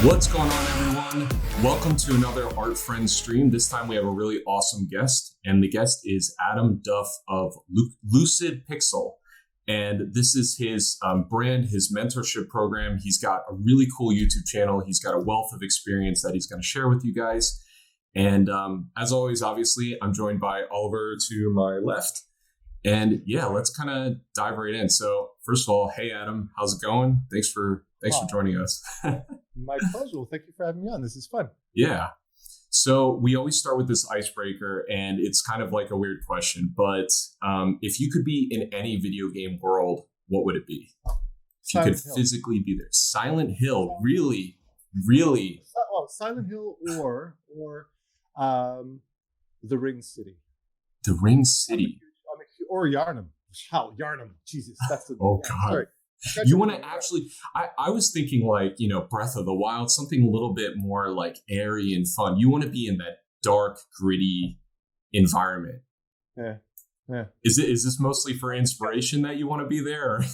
What's going on, everyone? Welcome to another Art Friends stream. This time we have a really awesome guest, and the guest is Adam Duff of LUCIDPIXUL. And this is his brand, his mentorship program. He's got a really cool YouTube channel. He's got a wealth of experience that he's going to share with you guys. And as always, obviously, I'm joined by Oliver to my left. And yeah, let's kind of dive right in. So first of all, hey, Adam, how's it going? Thanks for joining us. My pleasure. Well, thank you for having me on. This is fun. Yeah. So we always start with this icebreaker, and it's kind of like a weird question, but if you could be in any video game world, what would it be? If you could physically be there. Silent Hill, really? Well, Silent Hill or The Ring City. The Ring City. Or Yarnum. How? Yarnum. Jesus. That's the... Oh, God. Sorry. You want to actually, I was thinking like, Breath of the Wild, something a little bit more like airy and fun. You want to be in that dark, gritty environment. Yeah. Is this mostly for inspiration that you want to be there?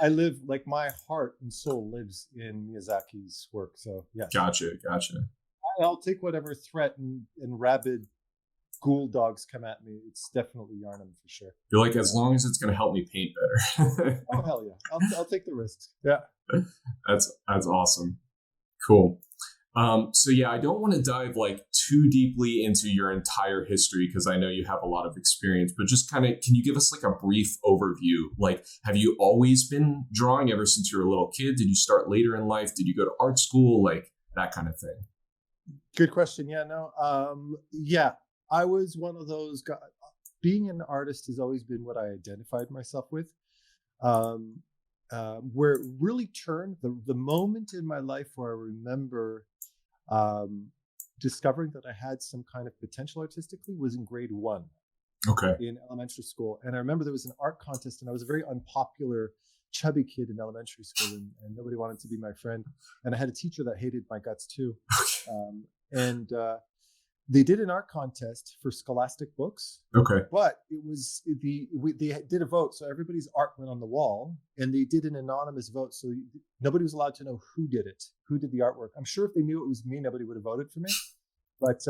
I live, like, my heart and soul lives in Miyazaki's work. So, yeah. Gotcha. I'll take whatever threat and rabid ghoul dogs come at me. It's definitely Yarnum for sure. You're like, as long as it's going to help me paint better. Oh, hell yeah. I'll take the risks. Yeah. That's awesome. Cool. So yeah, I don't want to dive like too deeply into your entire history because I know you have a lot of experience, but just kind of, can you give us like a brief overview? Like, have you always been drawing ever since you were a little kid? Did you start later in life? Did you go to art school? Like that kind of thing. Good question. Yeah, no. Yeah. I was one of those guys. Being an artist has always been what I identified myself with. Where it really turned, the moment in my life where I remember discovering that I had some kind of potential artistically was in grade 1. Okay. In elementary school. And I remember there was an art contest, and I was a very unpopular, chubby kid in elementary school, and nobody wanted to be my friend. And I had a teacher that hated my guts too. They did an art contest for scholastic books. Okay. But it was they did a vote, so everybody's art went on the wall, and they did an anonymous vote, so nobody was allowed to know who did it, who did the artwork. I'm sure if they knew it was me, nobody would have voted for me. But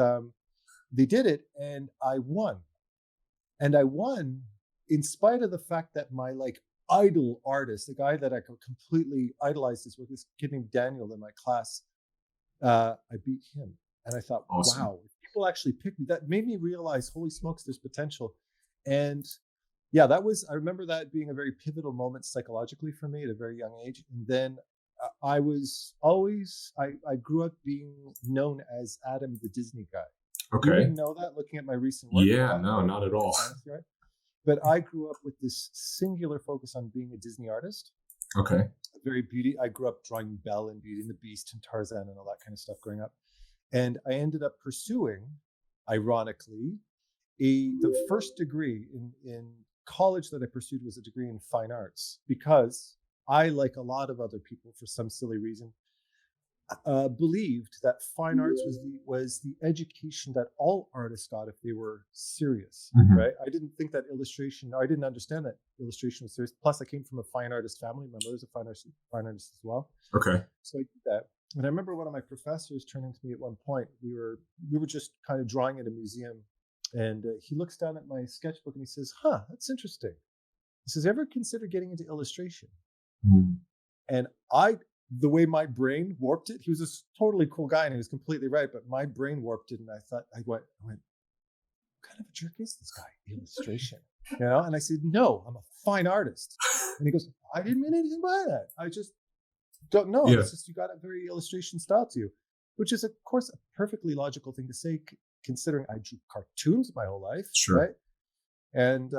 they did it, and I won. And I won in spite of the fact that my idol artist, the guy that I completely idolized his work, this kid named Daniel in my class, I beat him. And I thought, awesome. Wow, people actually picked me. That made me realize, holy smokes, there's potential. And yeah, I remember that being a very pivotal moment psychologically for me at a very young age. And then I grew up being known as Adam the Disney guy. Okay. You didn't know that looking at my recent work? Yeah, no, not at all. Right? But I grew up with this singular focus on being a Disney artist. Okay. I grew up drawing Belle and Beauty and the Beast and Tarzan and all that kind of stuff growing up. And I ended up pursuing, ironically, the first degree in college that I pursued was a degree in fine arts, because I, like a lot of other people, for some silly reason, believed that fine arts was the education that all artists got if they were serious, right? I didn't think that I didn't understand that illustration was serious. Plus, I came from a fine artist family. My mother's a fine artist as well. Okay. So I did that. And I remember one of my professors turning to me at one point. We were just kind of drawing at a museum, and he looks down at my sketchbook and he says, that's interesting. He says, ever consider getting into illustration? And the way my brain warped it, he was a totally cool guy and he was completely right, but my brain warped it, and I went, what kind of a jerk is this guy? Illustration, And I said, no, I'm a fine artist. And he goes, I didn't mean anything by that. I just don't know. Yeah. It's just you got a very illustration style to you, which is, of course, a perfectly logical thing to say, considering I drew cartoons my whole life. Sure. Right? And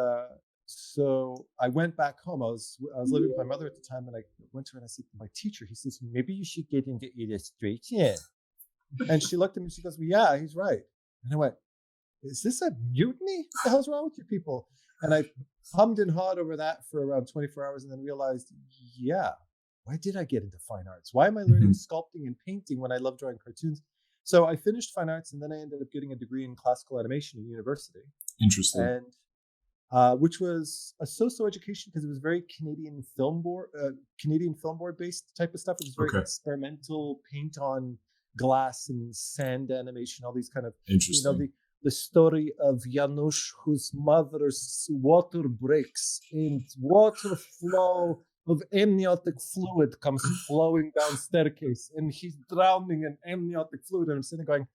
so I went back home. I was living with my mother at the time, and I went to her and I said to my teacher, he says, maybe you should get into illustration. And she looked at me and she goes, well, yeah, he's right. And I went, is this a mutiny? What the hell's wrong with you people? And I hummed and hawed over that for around 24 hours, and then realized, yeah, why did I get into fine arts? Why am I learning sculpting and painting when I love drawing cartoons? So I finished fine arts, and then I ended up getting a degree in classical animation in university. Interesting. And which was a socio-education because it was very Canadian film board based type of stuff. It was very experimental, paint on glass and sand animation, all these kind of, interesting. The story of Janusz, whose mother's water breaks and water flow of amniotic fluid comes flowing down staircase and he's drowning in amniotic fluid. And I'm sitting going,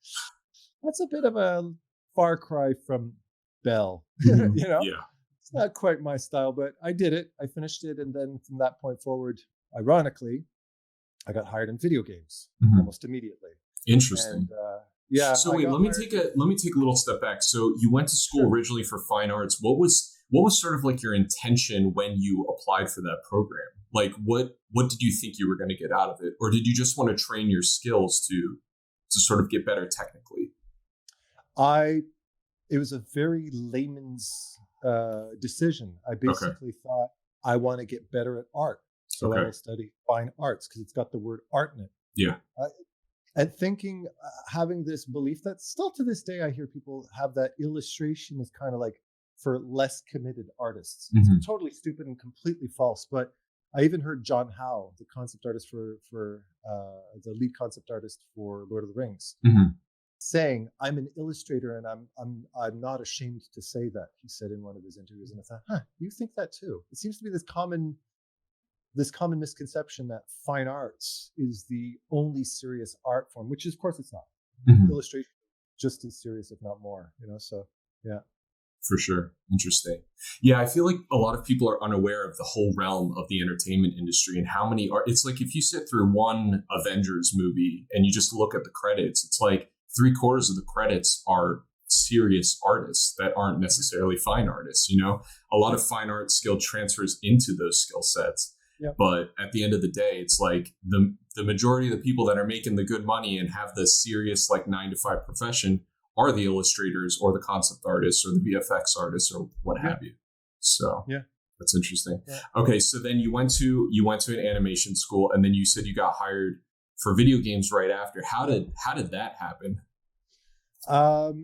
that's a bit of a far cry from Bell. Mm-hmm. Yeah. It's not quite my style, but I did it. I finished it. And then from that point forward, ironically, I got hired in video games almost immediately. Interesting. And, So wait, let me take a little step back. So you went to school originally for fine arts. What was sort of like your intention when you applied for that program? Like what did you think you were going to get out of it? Or did you just want to train your skills to sort of get better technically? It was a very layman's decision. I basically thought I want to get better at art. So I will study fine arts because it's got the word art in it. Yeah. And thinking, having this belief that still to this day, I hear people have that illustration is kind of like for less committed artists. It's totally stupid and completely false. But I even heard John Howe, the concept artist for the lead concept artist for Lord of the Rings, saying, "I'm an illustrator, and I'm not ashamed to say that." He said in one of his interviews, and I thought, you think that too? It seems to be this common misconception that fine arts is the only serious art form, which is, of course it's not. Illustration just as serious, if not more. So yeah. For sure. Interesting. Yeah, I feel like a lot of people are unaware of the whole realm of the entertainment industry and how many it's like if you sit through one Avengers movie and you just look at the credits, it's like 3/4 of the credits are serious artists that aren't necessarily fine artists. A lot of fine art skill transfers into those skill sets. Yep. But at the end of the day, it's like the majority of the people that are making the good money and have the serious like 9-to-5 profession are the illustrators or the concept artists or the VFX artists or what have you. So that's interesting. Yeah. Okay, so then you went to an animation school, and then you said you got hired for video games right after. How did that happen?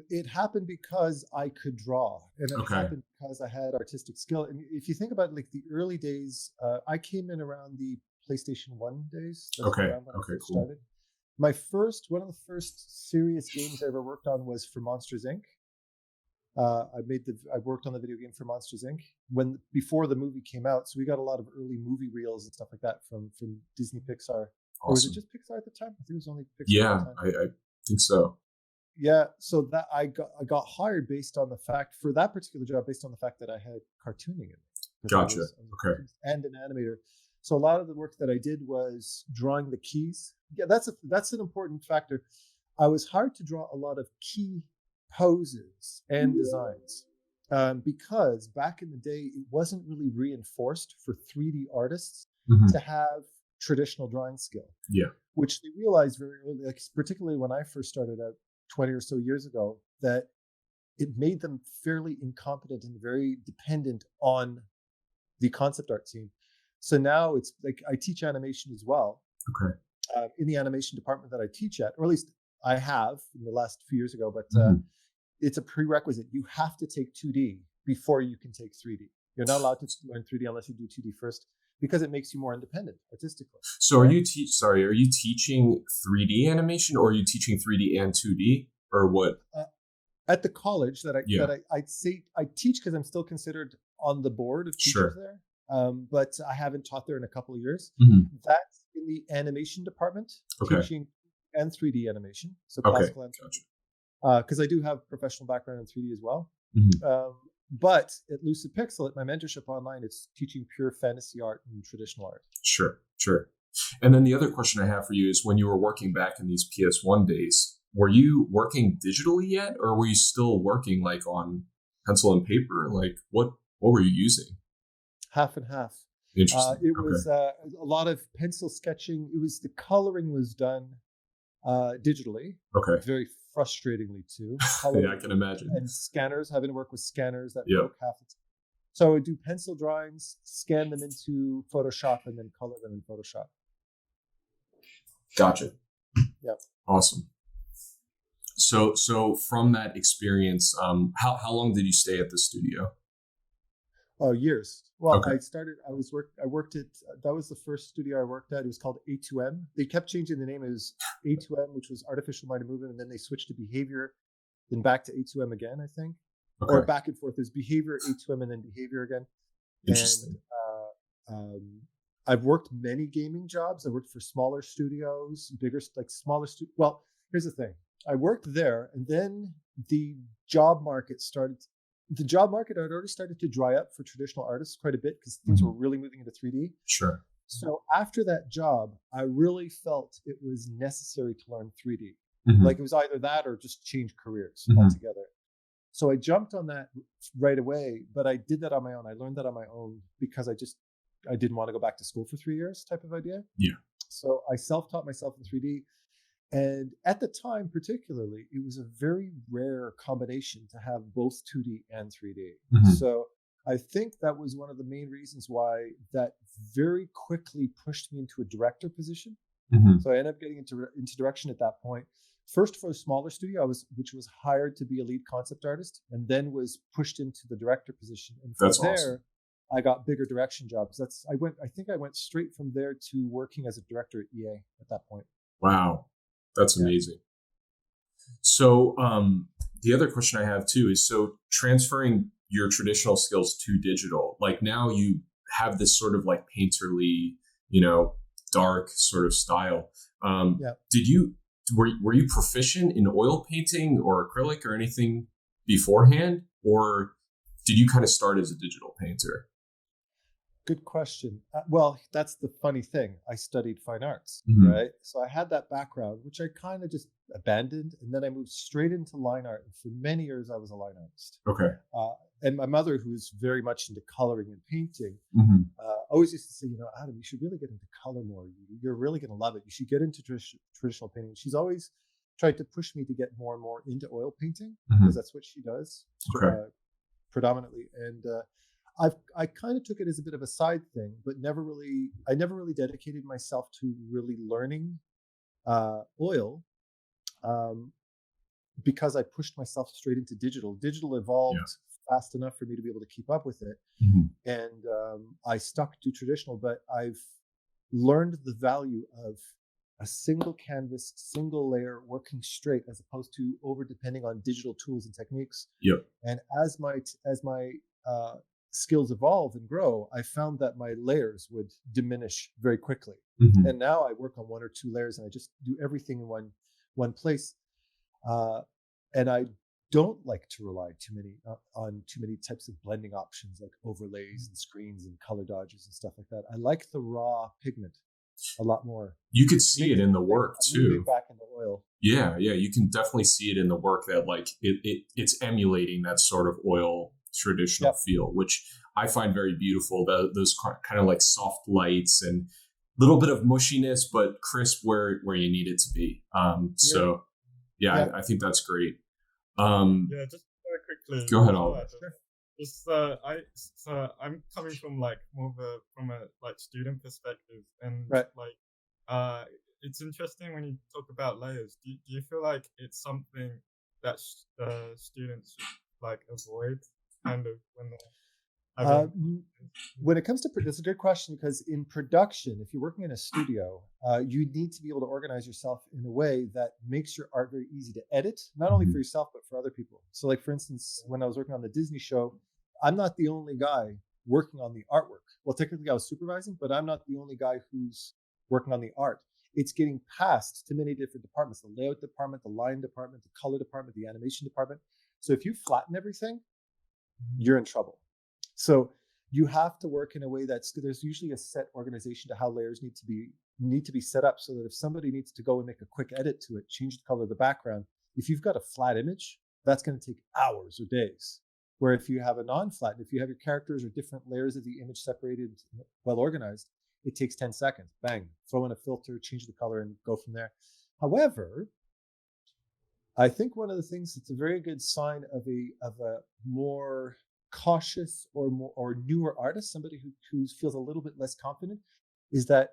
It happened because I could draw, and it happened because I had artistic skill. And if you think about like the early days, I came in around the PlayStation 1 days. That's cool. Started. One of the first serious games I ever worked on was for Monsters Inc. I worked on the video game for Monsters Inc. before the movie came out, so we got a lot of early movie reels and stuff like that from Disney Pixar. Awesome. Or was it just Pixar at the time? I think it was only Pixar. Yeah, at the time. I think so. Yeah, so that I got hired based on the fact for that particular job, based on the fact that I had cartooning in it. Gotcha. And an animator. So a lot of the work that I did was drawing the keys. Yeah, that's an important factor. I was hired to draw a lot of key poses and designs because back in the day, it wasn't really reinforced for 3D artists to have traditional drawing skill. Yeah, which they realized very early, like particularly when I first started out 20 or so years ago, that it made them fairly incompetent and very dependent on the concept art team. So now it's like I teach animation as well. Okay. In the animation department that I teach at, or at least I have in the last few years ago, but it's a prerequisite. You have to take 2D before you can take 3D. You're not allowed to learn 3D unless you do 2D first, because it makes you more independent artistically. So are you teaching 3D animation, or are you teaching 3D and 2D, or what? At the college that I teach, because I'm still considered on the board of teachers there. But I haven't taught there in a couple of years. That's in the animation department, teaching and 3D animation. So classical animation. Because I do have professional background in 3D as well. But at LUCIDPIXUL, at my mentorship online, it's teaching pure fantasy art and traditional art. Sure. And then the other question I have for you is, when you were working back in these PS1 days, were you working digitally yet, or were you still working like on pencil and paper? Like what were you using? Half and half. Interesting. It was a lot of pencil sketching. The coloring was done digitally. Okay. Very frustratingly too. Yeah, I can imagine. And scanners, having to work with scanners that broke half the time. So I would do pencil drawings, scan them into Photoshop, and then color them in Photoshop. Gotcha. Yep. Awesome. So from that experience, how long did you stay at the studio? Oh, years. Well, Okay. I worked at, that was the first studio I worked at. It was called A2M. They kept changing the name. It was A2M, which was Artificial Mind and Movement. And then they switched to behavior, then back to A2M again, I think. Or Okay. back and forth. There's behavior, A2M, and then behavior again. Interesting. And I've worked many gaming jobs. I worked for smaller studios, bigger, like smaller Well, here's the thing. I worked there, and then the job market started. The job market had already started to dry up for traditional artists quite a bit because things were really moving into 3D. Sure. So after that job, I really felt it was necessary to learn 3D. Like it was either that or just change careers altogether. So I jumped on that right away, but I did that on my own. I learned that on my own because I didn't want to go back to school for 3 years type of idea. Yeah. So I self-taught myself in 3D. And at the time, particularly, it was a very rare combination to have both 2D and 3D. So I think that was one of the main reasons why that very quickly pushed me into a director position. So I ended up getting into direction at that point. First for a smaller studio, which was hired to be a lead concept artist, and then was pushed into the director position. And from there, awesome. I got bigger direction jobs. I think I went straight from there to working as a director at EA at that point. Wow. That's amazing. So the other question I have too is, so transferring your traditional skills to digital, like now you have this sort of like painterly, dark sort of style. Were you proficient in oil painting or acrylic or anything beforehand, or did you kind of start as a digital painter? Good question. Well, that's the funny thing. I studied fine arts, right? So I had that background, which I kind of just abandoned. And then I moved straight into line art. And for many years, I was a line artist. Okay. And my mother, who's very much into coloring and painting, always used to say, Adam, you should really get into color more. You're really going to love it. You should get into traditional painting. She's always tried to push me to get more and more into oil painting because that's what she does predominantly. And I kind of took it as a bit of a side thing, but I never really dedicated myself to really learning oil because I pushed myself straight into digital. Digital evolved fast enough for me to be able to keep up with it. And I stuck to traditional, but I've learned the value of a single canvas, single layer working straight as opposed to over depending on digital tools and techniques. And as my skills evolve and grow, I found that my layers would diminish very quickly. And now I work on one or two layers and I just do everything in one place. And I don't like to rely on too many types of blending options like overlays and screens and color dodges and stuff like that. I like the raw pigment a lot more. You could see it in the work too. Back into oil. Yeah, you can definitely see it in the work that like it's emulating that sort of oil traditional feel, which I find very beautiful. Those kind of like soft lights and a little bit of mushiness, but crisp where you need it to be. I think that's great. Just very quickly. Go ahead, Oliver. I'm coming from like from a like student perspective, and it's interesting when you talk about layers. Do you feel like it's something that students should like avoid kind of when they're when it comes to that's a good question, because in production, if you're working in a studio, you need to be able to organize yourself in a way that makes your art very easy to edit, not only for yourself but for other people. So like for instance, when I was working on the Disney show, I'm not the only guy working on the artwork. Well, technically I was supervising, but I'm not the only guy who's working on the art. It's getting passed to many different departments: the layout department, the line department, the color department, the animation department. So if you flatten everything, you're in trouble. So you have to work in a way there's usually a set organization to how layers need to be set up, so that if somebody needs to go and make a quick edit to it, change the color of the background, if you've got a flat image, that's going to take hours or days. Where if you have a non-flat, if you have your characters or different layers of the image separated, well organized, it takes 10 seconds. Bang, throw in a filter, change the color, and go from there. However, I think one of the things that's a very good sign of a more cautious or newer artist, somebody who feels a little bit less confident, is that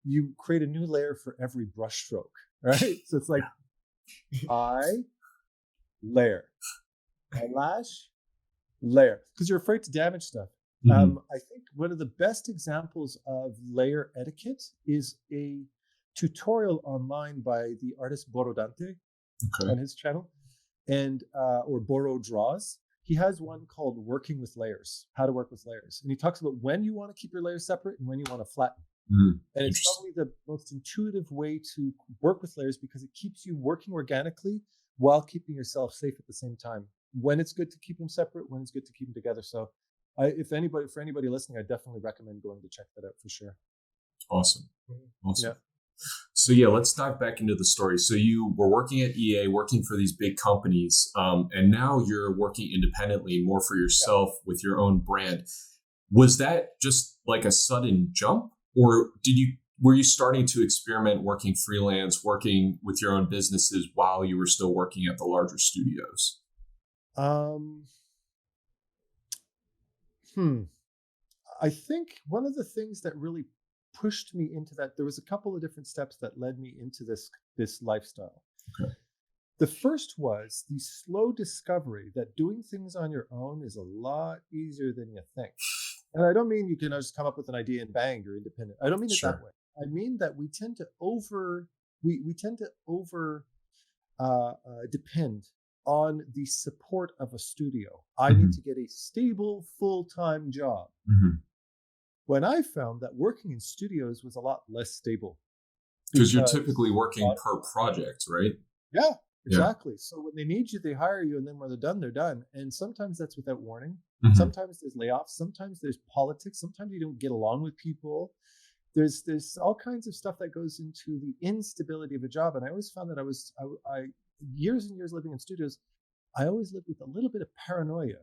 you create a new layer for every brush stroke, right? So it's like eye, layer, eyelash, layer, because you're afraid to damage stuff. I think one of the best examples of layer etiquette is a tutorial online by the artist Borodante on his channel, and or Boro Draws. He has one called Working with Layers, how to work with layers. And he talks about when you want to keep your layers separate and when you want to flatten. And it's probably the most intuitive way to work with layers because it keeps you working organically while keeping yourself safe at the same time. When it's good to keep them separate, when it's good to keep them together. So for anybody listening, I definitely recommend going to check that out for sure. Awesome. Yeah. So yeah, let's dive back into the story. So you were working at EA, working for these big companies, and now you're working independently, more for yourself with your own brand. Was that just like a sudden jump, or were you starting to experiment working freelance, working with your own businesses while you were still working at the larger studios? I think one of the things that really pushed me into that, there was a couple of different steps that led me into this lifestyle. The first was the slow discovery that doing things on your own is a lot easier than you think. And I don't mean you can just come up with an idea and bang, you're independent. I don't mean it that way. I mean that we tend to depend on the support of a studio. I need to get a stable full-time job. When I found that working in studios was a lot less stable. Because you're typically working per project, right? Yeah, exactly. So when they need you, they hire you, and then when they're done, they're done. And sometimes that's without warning. Sometimes there's layoffs. Sometimes there's politics. Sometimes you don't get along with people. There's all kinds of stuff that goes into the instability of a job. And I always found that I years and years living in studios, I always lived with a little bit of paranoia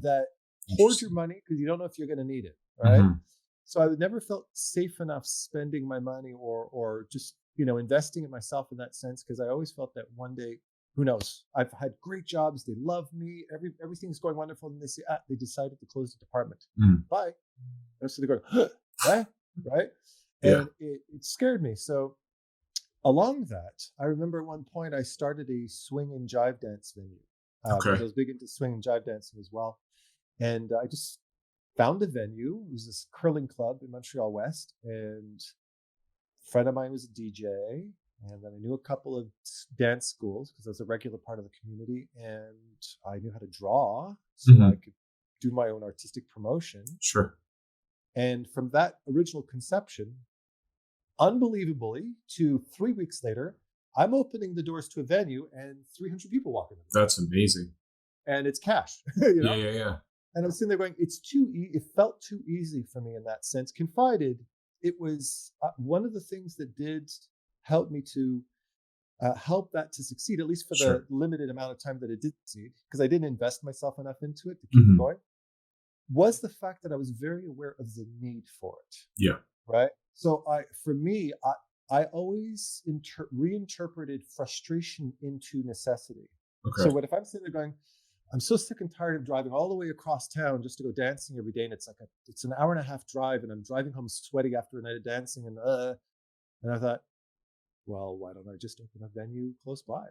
that hoard your money because you don't know if you're going to need it, right? So I never felt safe enough spending my money or just, investing in myself in that sense, because I always felt that one day, who knows, I've had great jobs. They love me. Everything's going wonderful. And they say, they decided to close the department. Bye. And so they're going, right? And it scared me. So along that, I remember at one point I started a swing and jive dance venue. Because I was big into swing and jive dancing as well. And I just found a venue. It was this curling club in Montreal West, and a friend of mine was a DJ, and then I knew a couple of dance schools because I was a regular part of the community, and I knew how to draw, so I could do my own artistic promotion. And from that original conception, unbelievably, to 3 weeks later, I'm opening the doors to a venue and 300 people walk in. That's amazing. And it's cash. Yeah. And I'm sitting there going, it felt too easy for me in that sense. Confided, it was one of the things that did help me to help that to succeed, at least for the limited amount of time that it did succeed, because I didn't invest myself enough into it to keep it going, was the fact that I was very aware of the need for it. Yeah. Right. So I always reinterpreted frustration into necessity. So if I'm sitting there going, I'm so sick and tired of driving all the way across town just to go dancing every day, and it's an hour and a half drive, and I'm driving home sweaty after a night of dancing, and I thought, well, why don't I just open a venue close by?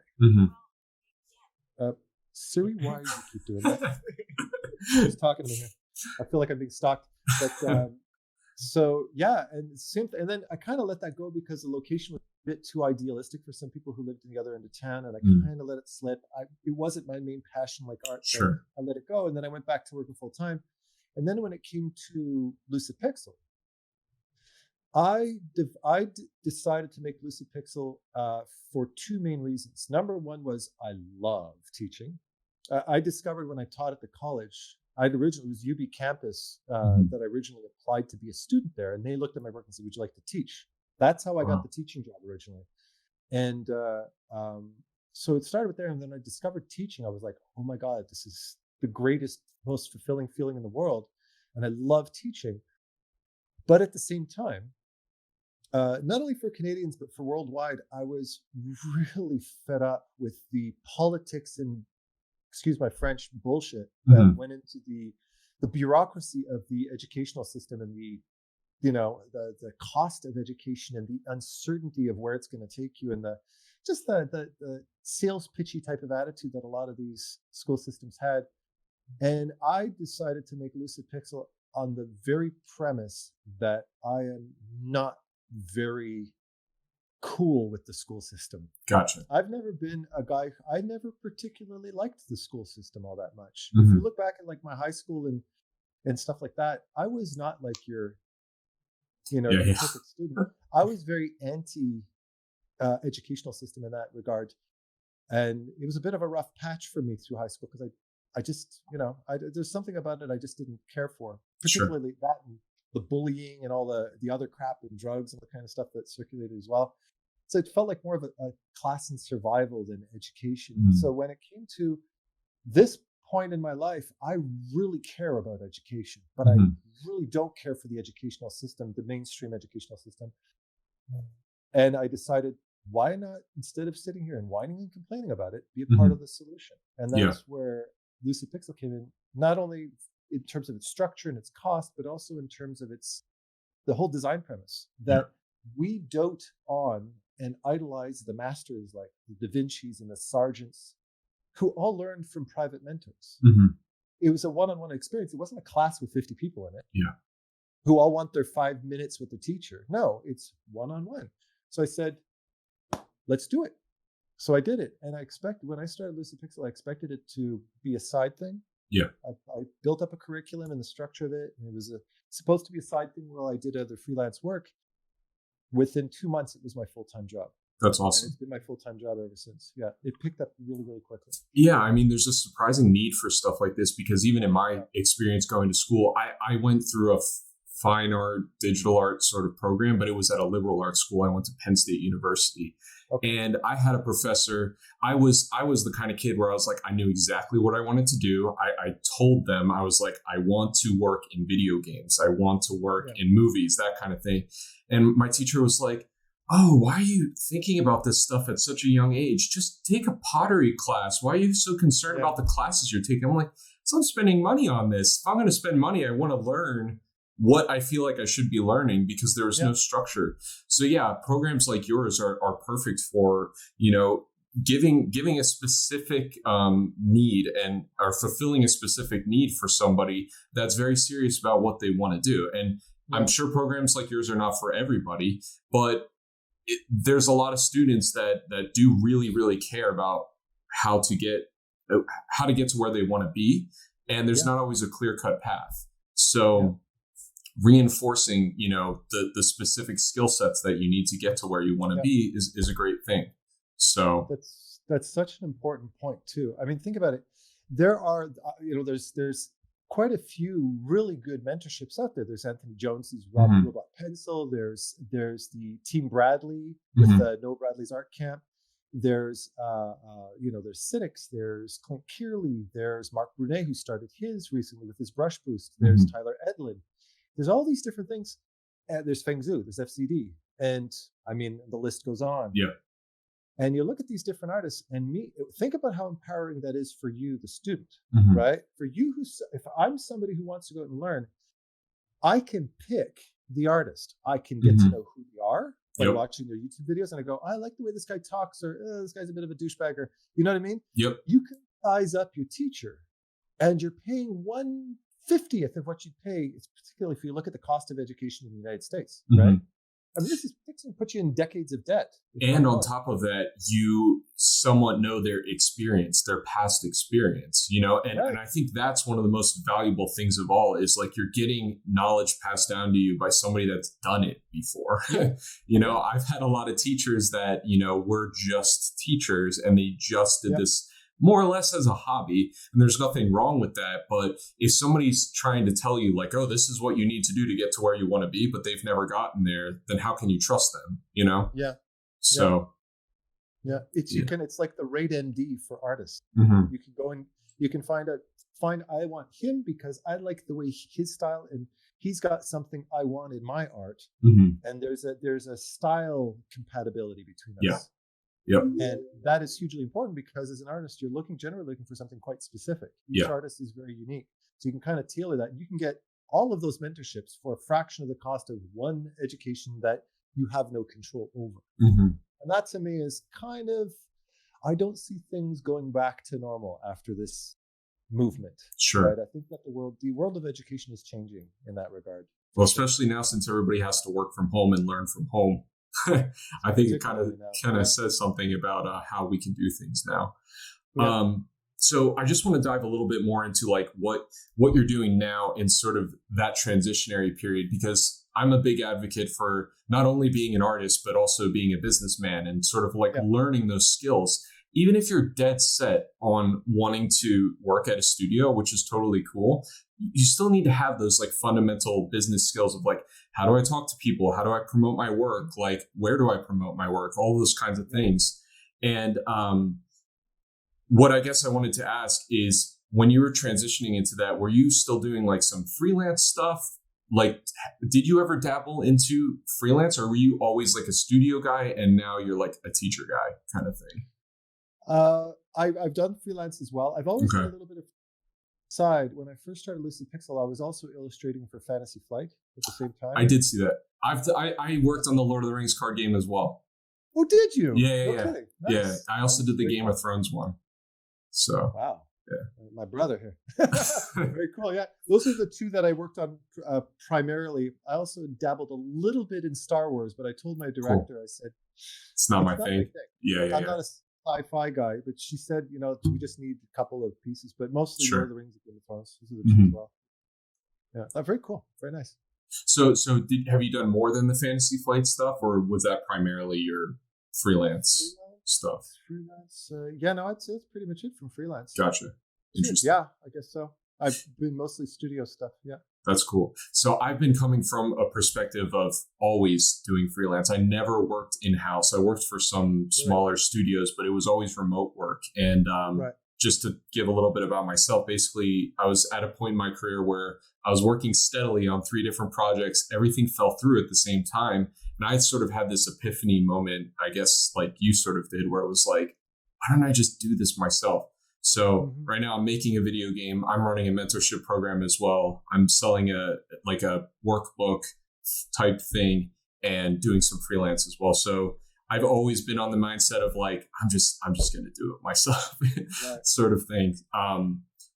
Siri, why do you keep doing that? She's talking to me here. I feel like I'm being stalked. But so yeah, and then I kind of let that go because the location was a bit too idealistic for some people who lived in the other end of town, and I kind of let it slip. It wasn't my main passion like art, so I let it go, and then I went back to working full time. And then when it came to LucidPIXUL, I decided to make LucidPIXUL for two main reasons. Number one was I love teaching. I discovered when I taught at the college, it was UB campus that I originally applied to be a student there, and they looked at my work and said, "Would you like to teach?" That's how I got the teaching job originally. And so it started with there, and then I discovered teaching. I was like, "Oh my God, this is the greatest, most fulfilling feeling in the world," and I love teaching. But at the same time, not only for Canadians but for worldwide, I was really fed up with the politics and, excuse my French, bullshit that went into the bureaucracy of the educational system, and the cost of education, and the uncertainty of where it's going to take you, and the sales pitchy type of attitude that a lot of these school systems had. And I decided to make LucidPIXUL on the very premise that I am not very cool with the school system. Gotcha. I've never been a guy, I never particularly liked the school system all that much. Mm-hmm. If you look back at like my high school and stuff like that, I was not like your, perfect student. I was very anti educational system in that regard. And it was a bit of a rough patch for me through high school because I just, there's something about it I just didn't care for, particularly that and the bullying and all the other crap and drugs and the kind of stuff that circulated as well. So it felt like more of a class in survival than education. Mm-hmm. So when it came to this point in my life, I really care about education, but I really don't care for the educational system, the mainstream educational system. And I decided, why not, instead of sitting here and whining and complaining about it, be a part of the solution? And that's where LucidPIXUL came in, not only in terms of its structure and its cost, but also in terms of the whole design premise that we dote on and idolize the masters like the Da Vinci's and the Sargents, who all learned from private mentors. Mm-hmm. It was a one-on-one experience. It wasn't a class with 50 people in it who all want their 5 minutes with the teacher. No, it's one-on-one. So I said, let's do it. So I did it. And when I started LucidPIXUL, I expected it to be a side thing. Yeah. I built up a curriculum and the structure of it. And it was supposed to be a side thing while I did other freelance work. Within 2 months, it was my full-time job. That's awesome. And it's been my full-time job ever since. Yeah, it picked up really, really quickly. Yeah, I mean, there's a surprising need for stuff like this because even in my experience going to school, I went through a fine art, digital art sort of program, but it was at a liberal arts school. I went to Penn State University. Okay. And I had a professor. I was the kind of kid where I was like, I knew exactly what I wanted to do. I told them, I was like, I want to work in video games. I want to work in movies, that kind of thing. And my teacher was like, oh, why are you thinking about this stuff at such a young age? Just take a pottery class. Why are you so concerned about the classes you're taking? I'm like, so I'm spending money on this. If I'm going to spend money, I want to learn what I feel like I should be learning because there is no structure. So programs like yours are perfect for, giving a specific need and are fulfilling a specific need for somebody that's very serious about what they want to do. And I'm sure programs like yours are not for everybody, but there's a lot of students that do really, really care about how to get to where they want to be. And there's not always a clear-cut path. So reinforcing, the specific skill sets that you need to get to where you want to be is a great thing. So that's such an important point too. I mean, think about it. There are, there's quite a few really good mentorships out there. There's Anthony Jones's Robot Pencil. There's the Team Bradley with Noah Bradley's Art Camp. There's there's Cynics. There's Clint Kearley. There's Mark Brunet, who started his recently with his Brush Boost. There's Tyler Edlin. There's all these different things. There's Feng Zhu. There's FCD, and I mean the list goes on. Yeah. And you look at these different artists, and think about how empowering that is for you, the student, right? For you, if I'm somebody who wants to go out and learn, I can pick the artist. I can get to know who they are by watching their YouTube videos, and I go, I like the way this guy talks, or this guy's a bit of a douchebag, or you know what I mean? Yep. You can size up your teacher, and you're paying 1/50th of what you pay, particularly if you look at the cost of education in the United States, right? I mean, this is fixing to put you in decades of debt. And on top of that, you somewhat know their experience, their past experience, and I think that's one of the most valuable things of all is like you're getting knowledge passed down to you by somebody that's done it before. I've had a lot of teachers that, were just teachers and they just did this more or less as a hobby. And there's nothing wrong with that. But if somebody's trying to tell you like, oh, this is what you need to do to get to where you want to be, but they've never gotten there, then how can you trust them? Yeah. So it's like the rate ND for artists. You can go and you can find I want him because I like the way his style and he's got something I want in my art. And there's a style compatibility between us. Yep. And that is hugely important because as an artist, you're generally looking for something quite specific. Each artist is very unique. So you can kind of tailor that. You can get all of those mentorships for a fraction of the cost of one education that you have no control over. And that to me is kind of, I don't see things going back to normal after this movement. Sure. Right? I think that the world of education is changing in that regard. Well, especially now since everybody has to work from home and learn from home. I think it kind of says something about how we can do things now. Yeah. So I just want to dive a little bit more into like what you're doing now in sort of that transitionary period, because I'm a big advocate for not only being an artist, but also being a businessman and sort of like learning those skills. Even if you're dead set on wanting to work at a studio, which is totally cool, you still need to have those like fundamental business skills of like, how do I talk to people? How do I promote my work? Like, where do I promote my work? All those kinds of things. And what I guess I wanted to ask is, when you were transitioning into that, were you still doing like some freelance stuff? Like, did you ever dabble into freelance, or were you always like a studio guy and now you're like a teacher guy kind of thing? I've done freelance as well. I've always done a little bit of side. When I first started LucidPIXUL, I was also illustrating for Fantasy Flight at the same time. I did see that. I worked on the Lord of the Rings card game as well. Oh, did you? Yeah. Nice. Yeah. I also did the Game of Thrones one. So wow. Yeah. My brother here. Very cool. Yeah. Those are the two that I worked on primarily. I also dabbled a little bit in Star Wars, but I told my director, I said, it's not my thing. Yeah. I'm not a sci-fi guy, but she said, we just need a couple of pieces, but mostly Lord of the Rings and Game of Thrones. Those are the two as well. Yeah. Very cool. Very nice. So have you done more than the Fantasy Flight stuff, or was that primarily your freelance stuff? Freelance. I'd say it's pretty much it from freelance. Gotcha. Interesting. Yeah, I guess so. I've been mostly studio stuff. Yeah. That's cool. So I've been coming from a perspective of always doing freelance. I never worked in-house. I worked for some smaller studios, but it was always remote work. And just to give a little bit about myself, basically, I was at a point in my career where I was working steadily on 3 different projects. Everything fell through at the same time. And I sort of had this epiphany moment, I guess, like you sort of did, where it was like, why don't I just do this myself? So right now I'm making a video game. I'm running a mentorship program as well. I'm selling a workbook type thing and doing some freelance as well. So I've always been on the mindset of like, I'm just going to do it myself sort of thing.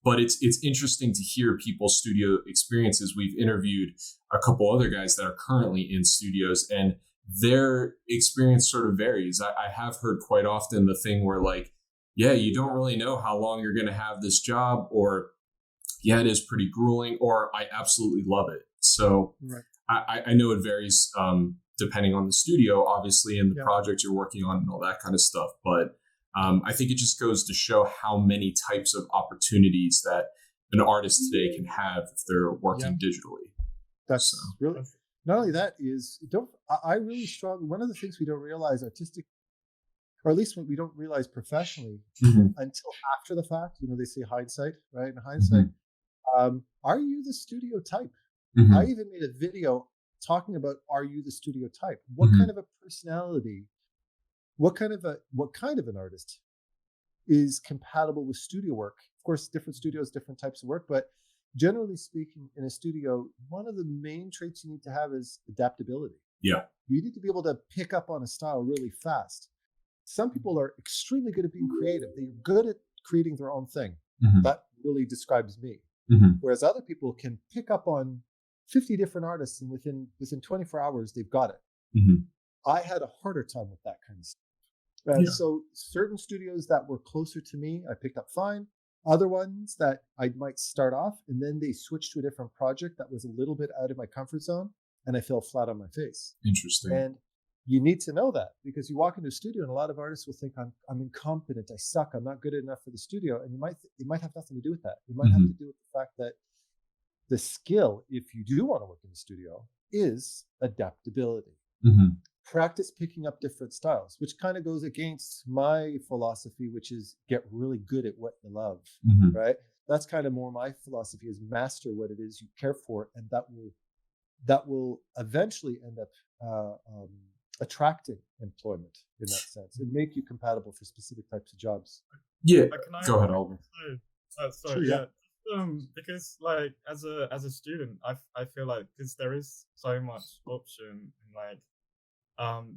But it's interesting to hear people's studio experiences. We've interviewed a couple other guys that are currently in studios, and their experience sort of varies. I have heard quite often the thing where like, yeah, you don't really know how long you're going to have this job, or yeah, it is pretty grueling, or I absolutely love it. So I know it varies depending on the studio, obviously, and the project you're working on and all that kind of stuff. But I think it just goes to show how many types of opportunities that an artist today can have if they're working digitally. That's really, not only that is, I really struggle. One of the things we don't realize artistic, or at least we don't realize professionally until after the fact, they say hindsight, right? In hindsight, are you the studio type? I even made a video talking about, are you the studio type? What kind of a personality, what kind of an artist is compatible with studio work? Of course, different studios, different types of work, but generally speaking, in a studio, one of the main traits you need to have is adaptability. Yeah. You need to be able to pick up on a style really fast. Some people are extremely good at being creative. They're good at creating their own thing. That really describes me. Whereas other people can pick up on 50 different artists, and within 24 hours, they've got it. I had a harder time with that kind of stuff. So certain studios that were closer to me, I picked up fine. Other ones that I might start off, and then they switched to a different project that was a little bit out of my comfort zone, and I fell flat on my face. Interesting. And you need to know that, because you walk into a studio and a lot of artists will think I'm incompetent, I suck, I'm not good enough for the studio. And it might have nothing to do with that. It might have to do with the fact that the skill, if you do want to work in the studio, is adaptability. Practice picking up different styles, which kind of goes against my philosophy, which is get really good at what you love, right? That's kind of more my philosophy, is master what it is you care for, and that will eventually end up attracting employment in that sense and make you compatible for specific types of jobs. Yeah. Go ahead, Oliver. Sorry. Sure, because like as a student, I feel like, because there is so much option, and like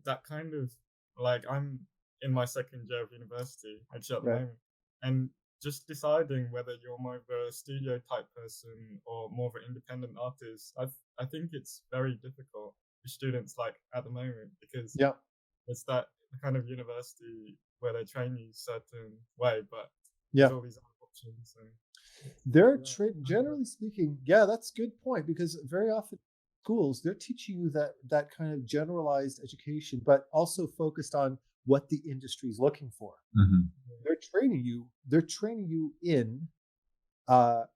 that kind of like, I'm in my second year of university actually at the moment, and just deciding whether you're more of a studio type person or more of an independent artist, I think it's very difficult for students like at the moment, because Yeah. it's that kind of university where they train you a certain way, but Yeah. there's all these other options. And They're generally speaking, yeah, that's a good point, because very often schools, they're teaching you that kind of generalized education, but also focused on what the industry is looking for. Mm-hmm. They're training you in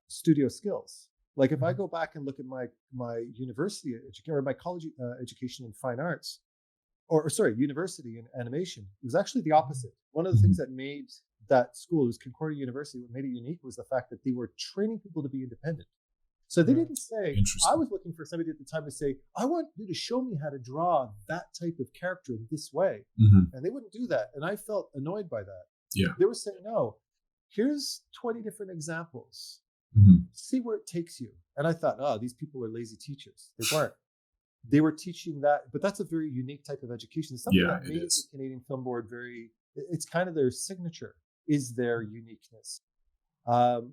studio skills. Like if I go back and look at my university education or my college education in fine arts, or sorry, university in animation, it was actually the opposite. One of the things that made that school, it was Concordia University, what made it unique was the fact that they were training people to be independent. So they didn't say, I was looking for somebody at the time to say, I want you to show me how to draw that type of character in this way. Mm-hmm. And they wouldn't do that. And I felt annoyed by that. Yeah. They were saying, no, here's 20 different examples. Mm-hmm. See where it takes you. And I thought, oh, these people are lazy teachers. They weren't. They were teaching that, but that's a very unique type of education. It's something that made the Canadian Film Board it's kind of their signature, is their uniqueness.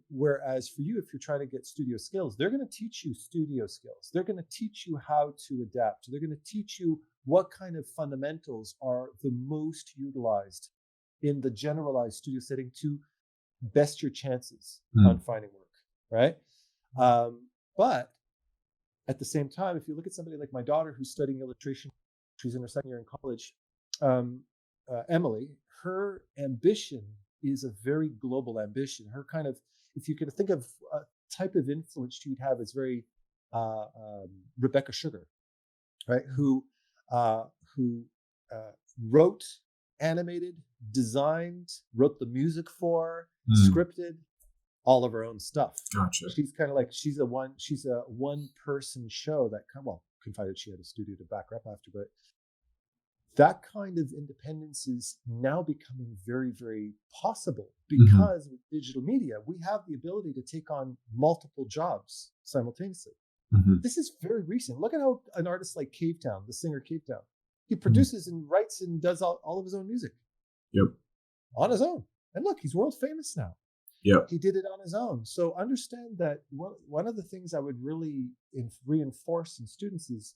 Whereas for you, if you're trying to get studio skills, they're going to teach you studio skills. They're going to teach you how to adapt. They're going to teach you what kind of fundamentals are the most utilized in the generalized studio setting to best your chances on finding work, right? But at the same time, if you look at somebody like my daughter who's studying illustration, she's in her second year in college, Emily, her ambition is a very global ambition. Her kind of, if you could think of a type of influence she'd have, is very Rebecca Sugar, right? Who wrote, animated, designed, wrote the music for, scripted all of her own stuff. Gotcha. She's kind of like, she's a one person show that confided she had a studio to back her up after, but that kind of independence is now becoming very, very possible because with digital media, we have the ability to take on multiple jobs simultaneously. This is very recent. Look at how an artist like Cavetown, the singer Cavetown, he produces and writes and does all of his own music. Yep. On his own. And look, he's world famous now. Yep. He did it on his own. So understand that one of the things I would really reinforce in students is,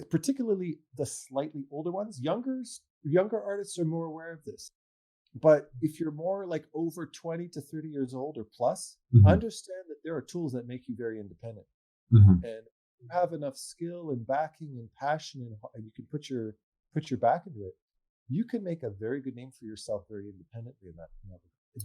particularly the slightly older ones, younger artists are more aware of this. But if you're more like over 20 to 30 years old or plus, understand that there are tools that make you very independent. And if you have enough skill and backing and passion, and you can put your back into it, you can make a very good name for yourself very independently in that level.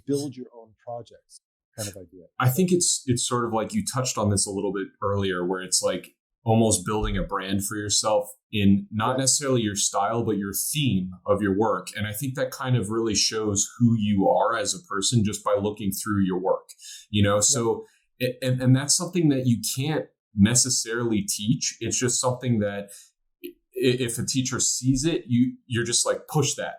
Build your own projects kind of idea. I think it's sort of like, you touched on this a little bit earlier, where it's like almost building a brand for yourself in not necessarily your style, but your theme of your work. And I think that kind of really shows who you are as a person just by looking through your work, so, and that's something that you can't necessarily teach. It's just something that if a teacher sees it, you're just like, push that,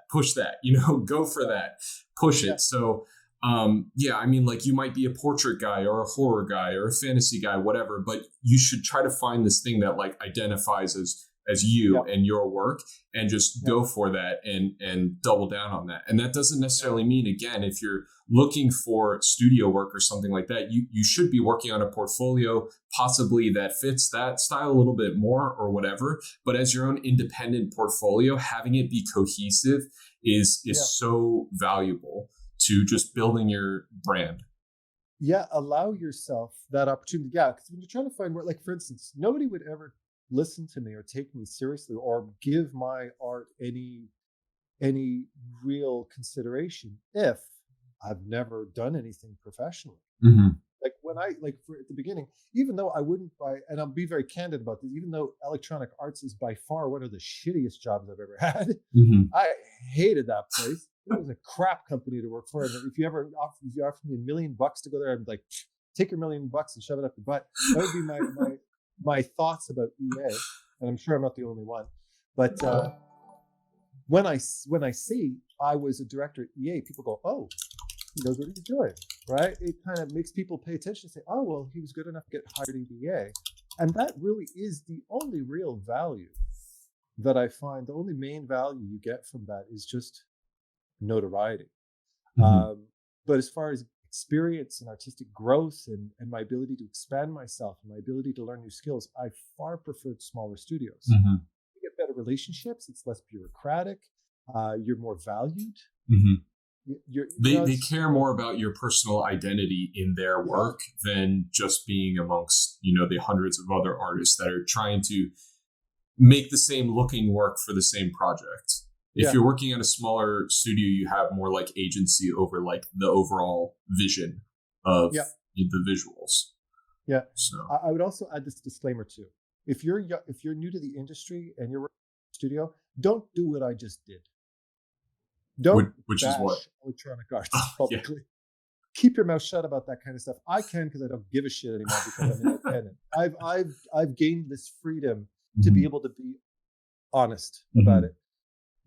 go for that, push it. So, I mean, like, you might be a portrait guy or a horror guy or a fantasy guy, whatever, but you should try to find this thing that like identifies as you and your work, and just go for that and double down on that. And that doesn't necessarily mean, again, if you're looking for studio work or something like that, you should be working on a portfolio possibly that fits that style a little bit more or whatever. But as your own independent portfolio, having it be cohesive is so valuable to just building your brand. Yeah, allow yourself that opportunity. Yeah, because when you're trying to find work, like for instance, nobody would ever listen to me or take me seriously or give my art any real consideration if I've never done anything professionally. Like when at the beginning, even though I wouldn't buy, and I'll be very candid about this, even though electronic arts is by far one of the shittiest jobs I've ever had, I hated that place. It was a crap company to work for. And if you offer me $1 million to go there, I'm like, take your $1 million and shove it up your butt. That would be my thoughts about EA, and I'm sure I'm not the only one. But when I say I was a director at EA, people go, "Oh, he knows what he's doing," right? It kind of makes people pay attention and say, "Oh, well, he was good enough to get hired at EA," and that really is the only real value that I find. The only main value you get from that is just notoriety. But as far as experience and artistic growth and my ability to expand myself and my ability to learn new skills, I far preferred smaller studios. Mm-hmm. You get better relationships. It's less bureaucratic. You're more valued. Mm-hmm. They care more about your personal identity in their work than just being amongst, the hundreds of other artists that are trying to make the same looking work for the same project. If you're working at a smaller studio, you have more like agency over like the overall vision of the visuals. Yeah. So I would also add this disclaimer too. If you're new to the industry and you're working in a studio, don't do what I just did. Don't which is what? Electronic arts publicly. Keep your mouth shut about that kind of stuff. I can because I don't give a shit anymore because I'm independent. I've gained this freedom to be able to be honest about it.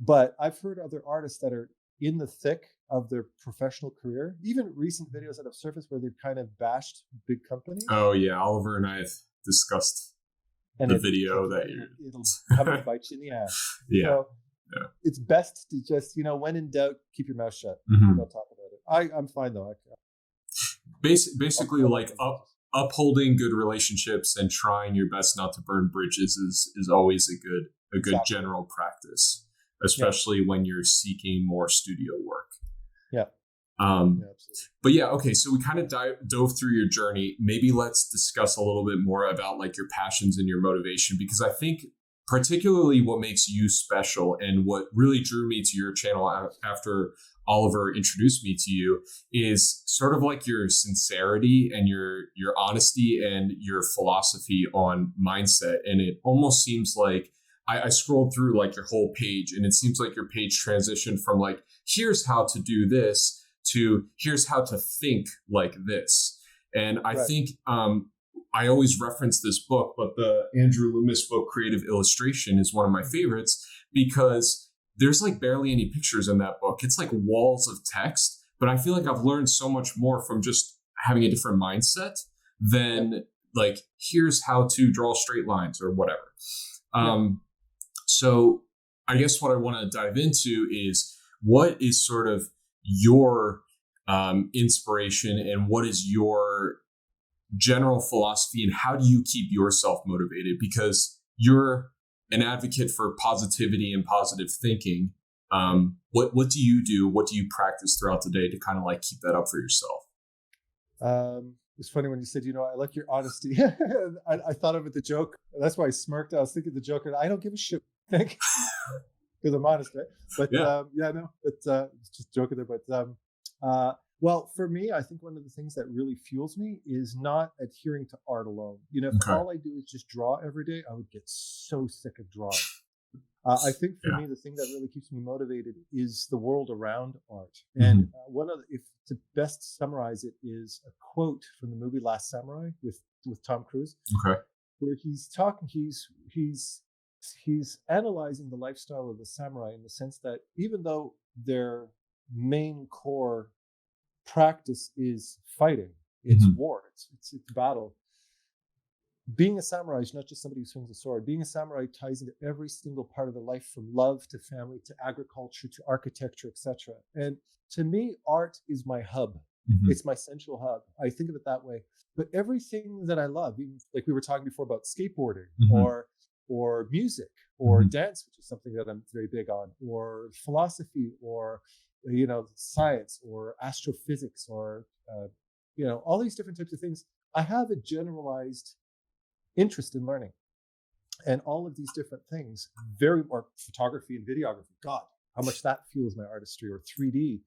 But I've heard other artists that are in the thick of their professional career, even recent videos that have surfaced where they've kind of bashed big companies. Oh yeah, Oliver and I have discussed the video that it'll come and bite you in the ass. Yeah. So it's best to just, when in doubt, keep your mouth shut. Don't talk about it. I'm fine though. Basically, like upholding good relationships and trying your best not to burn bridges is always a good general practice, especially when you're seeking more studio work. Yeah. Absolutely. But okay. So we kind of dove through your journey. Maybe let's discuss a little bit more about like your passions and your motivation, because I think particularly what makes you special and what really drew me to your channel after Oliver introduced me to you is sort of like your sincerity and your honesty and your philosophy on mindset. And it almost seems like I scrolled through like your whole page, and it seems like your page transitioned from like, here's how to do this to here's how to think like this. And I think I always reference this book, but the Andrew Loomis book, Creative Illustration, is one of my favorites because there's like barely any pictures in that book. It's like walls of text, but I feel like I've learned so much more from just having a different mindset than like, here's how to draw straight lines or whatever. So I guess what I want to dive into is what is sort of your inspiration and what is your general philosophy and how do you keep yourself motivated? Because you're an advocate for positivity and positive thinking. What do you do? What do you practice throughout the day to kind of like keep that up for yourself? It's funny when you said, I like your honesty. I thought of it, the joke. That's why I smirked. I was thinking the joke. I don't give a shit. Think because I'm honest, right? But it's just joking there. But well, for me, I think one of the things that really fuels me is not adhering to art alone. If all I do is just draw every day, I would get so sick of drawing. I think for me, the thing that really keeps me motivated is the world around art. And one of if to best summarize it is a quote from the movie Last Samurai with Tom Cruise, where he's talking. He's analyzing the lifestyle of the samurai in the sense that even though their main core practice is fighting, it's war, it's battle. Being a samurai is not just somebody who swings a sword. Being a samurai ties into every single part of their life, from love to family to agriculture to architecture, etc. And to me, art is my hub. It's my central hub. I think of it that way. But everything that I love, even like we were talking before about skateboarding or music or dance, which is something that I'm very big on, or philosophy, or science, or astrophysics, or all these different types of things. I have a generalized interest in learning, and all of these different things, or photography and videography. God, how much that fuels my artistry, or 3D.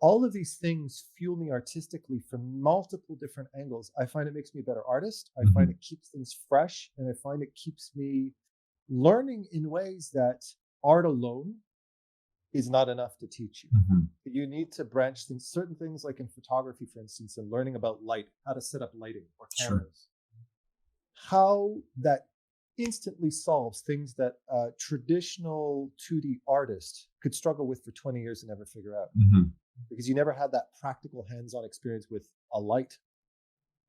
All of these things fuel me artistically from multiple different angles. I find it makes me a better artist. I find it keeps things fresh, and I find it keeps me learning in ways that art alone is not enough to teach you. You need to branch things, certain things like in photography, for instance, and learning about light, how to set up lighting or cameras, how that instantly solves things that a traditional 2D artist could struggle with for 20 years and never figure out. Because you never had that practical hands-on experience with a light